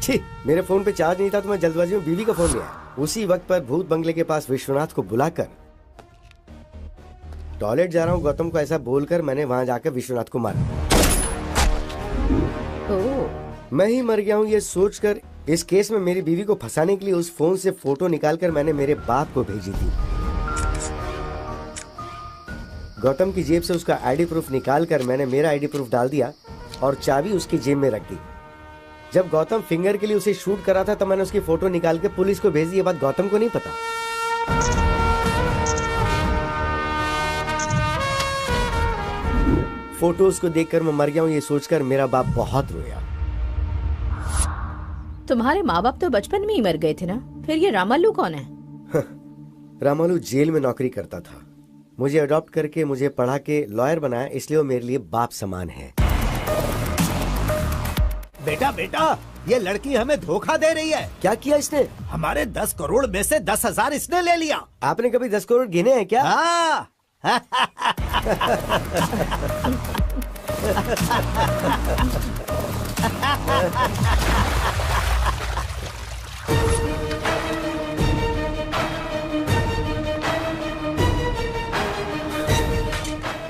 छी, मेरे फोन पे चार्ज नहीं था तो मैं जल्दबाजी में बीवी का फोन लिया। उसी वक्त पर भूत बंगले के पास विश्वनाथ को बुलाकर टॉयलेट जा रहा हूँ गौतम को ऐसा बोलकर मैंने वहां जाकर विश्वनाथ को मारा। मैं ही मर गया हूँ ये सोचकर इस केस में मेरी बीवी को फंसाने के लिए उस फोन से फोटो निकालकर मैंने मेरे बाप को भेजी थी। गौतम की जेब से उसका आईडी प्रूफ निकालकर मैंने मेरा आईडी प्रूफ डाल दिया और चाबी उसकी जेब में रख दी। जब गौतम फिंगर के लिए उसे शूट करा था तब मैंने उसकी फोटो निकाल के पुलिस को भेज दी। ये बात गौतम को नहीं पता। फोटोज को देखकर मैं मर गया हूँ ये सोचकर मेरा बाप बहुत रोया। तुम्हारे माँ बाप तो बचपन में ही मर गए थे ना, फिर ये रामालू कौन है? रामालू जेल में नौकरी करता था। मुझे अडॉप्ट करके मुझे पढ़ा के लॉयर बनाया, इसलिए वो मेरे लिए बाप समान है। बेटा बेटा, ये लड़की हमें धोखा दे रही है। क्या किया इसने? हमारे 10 करोड़ में से 10,000 इसने ले लिया। आपने कभी 10 करोड़ गिने हैं क्या? हाँ।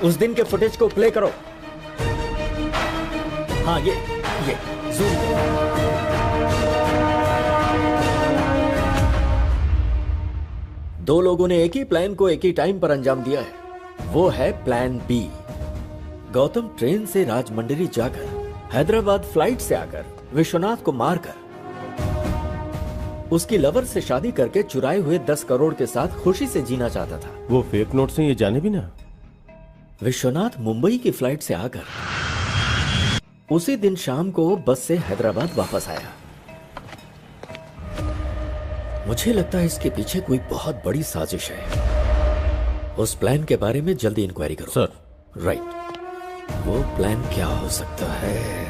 उस दिन के फुटेज को प्ले करो। हाँ ये जूम करो। दो लोगों ने एक ही प्लान को एक ही टाइम पर अंजाम दिया है, वो है प्लान बी। गौतम ट्रेन से राजमंड्री जाकर हैदराबाद फ्लाइट से आकर विश्वनाथ को मारकर उसकी लवर से शादी करके चुराए हुए 10 करोड़ के साथ खुशी से जीना चाहता था। वो फेक नोट से ये जाने भी ना। विश्वनाथ मुंबई की फ्लाइट से आकर उसी दिन शाम को बस से हैदराबाद वापस आया। मुझे लगता है इसके पीछे कोई बहुत बड़ी साजिश है। उस प्लान के बारे में जल्दी इंक्वायरी करो। सर। राइट, वो प्लान क्या हो सकता है?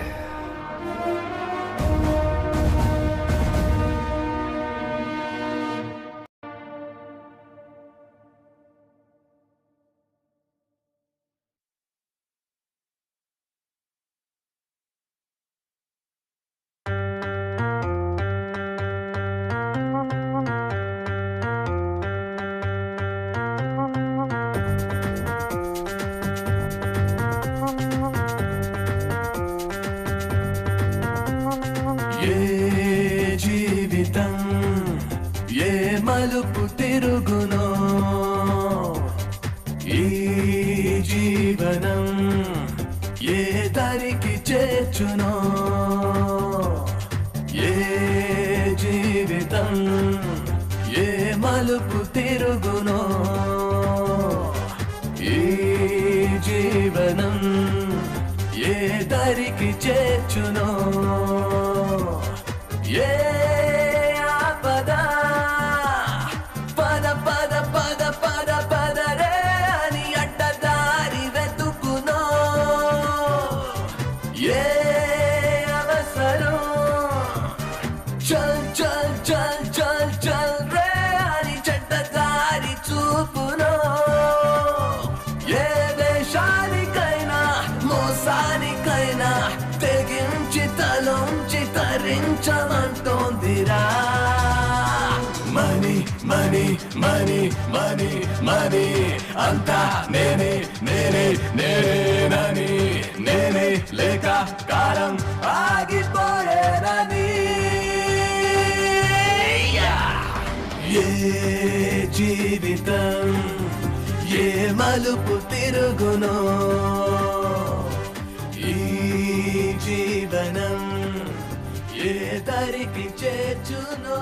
అంతా నేనే నేనే నేనేనని నేనే లేక కాలం ఆగిపోయేనని ఏ జీవితం ఏ మలుపు తిరుగునో ఈ జీవనం ఏ దారికి చేర్చునో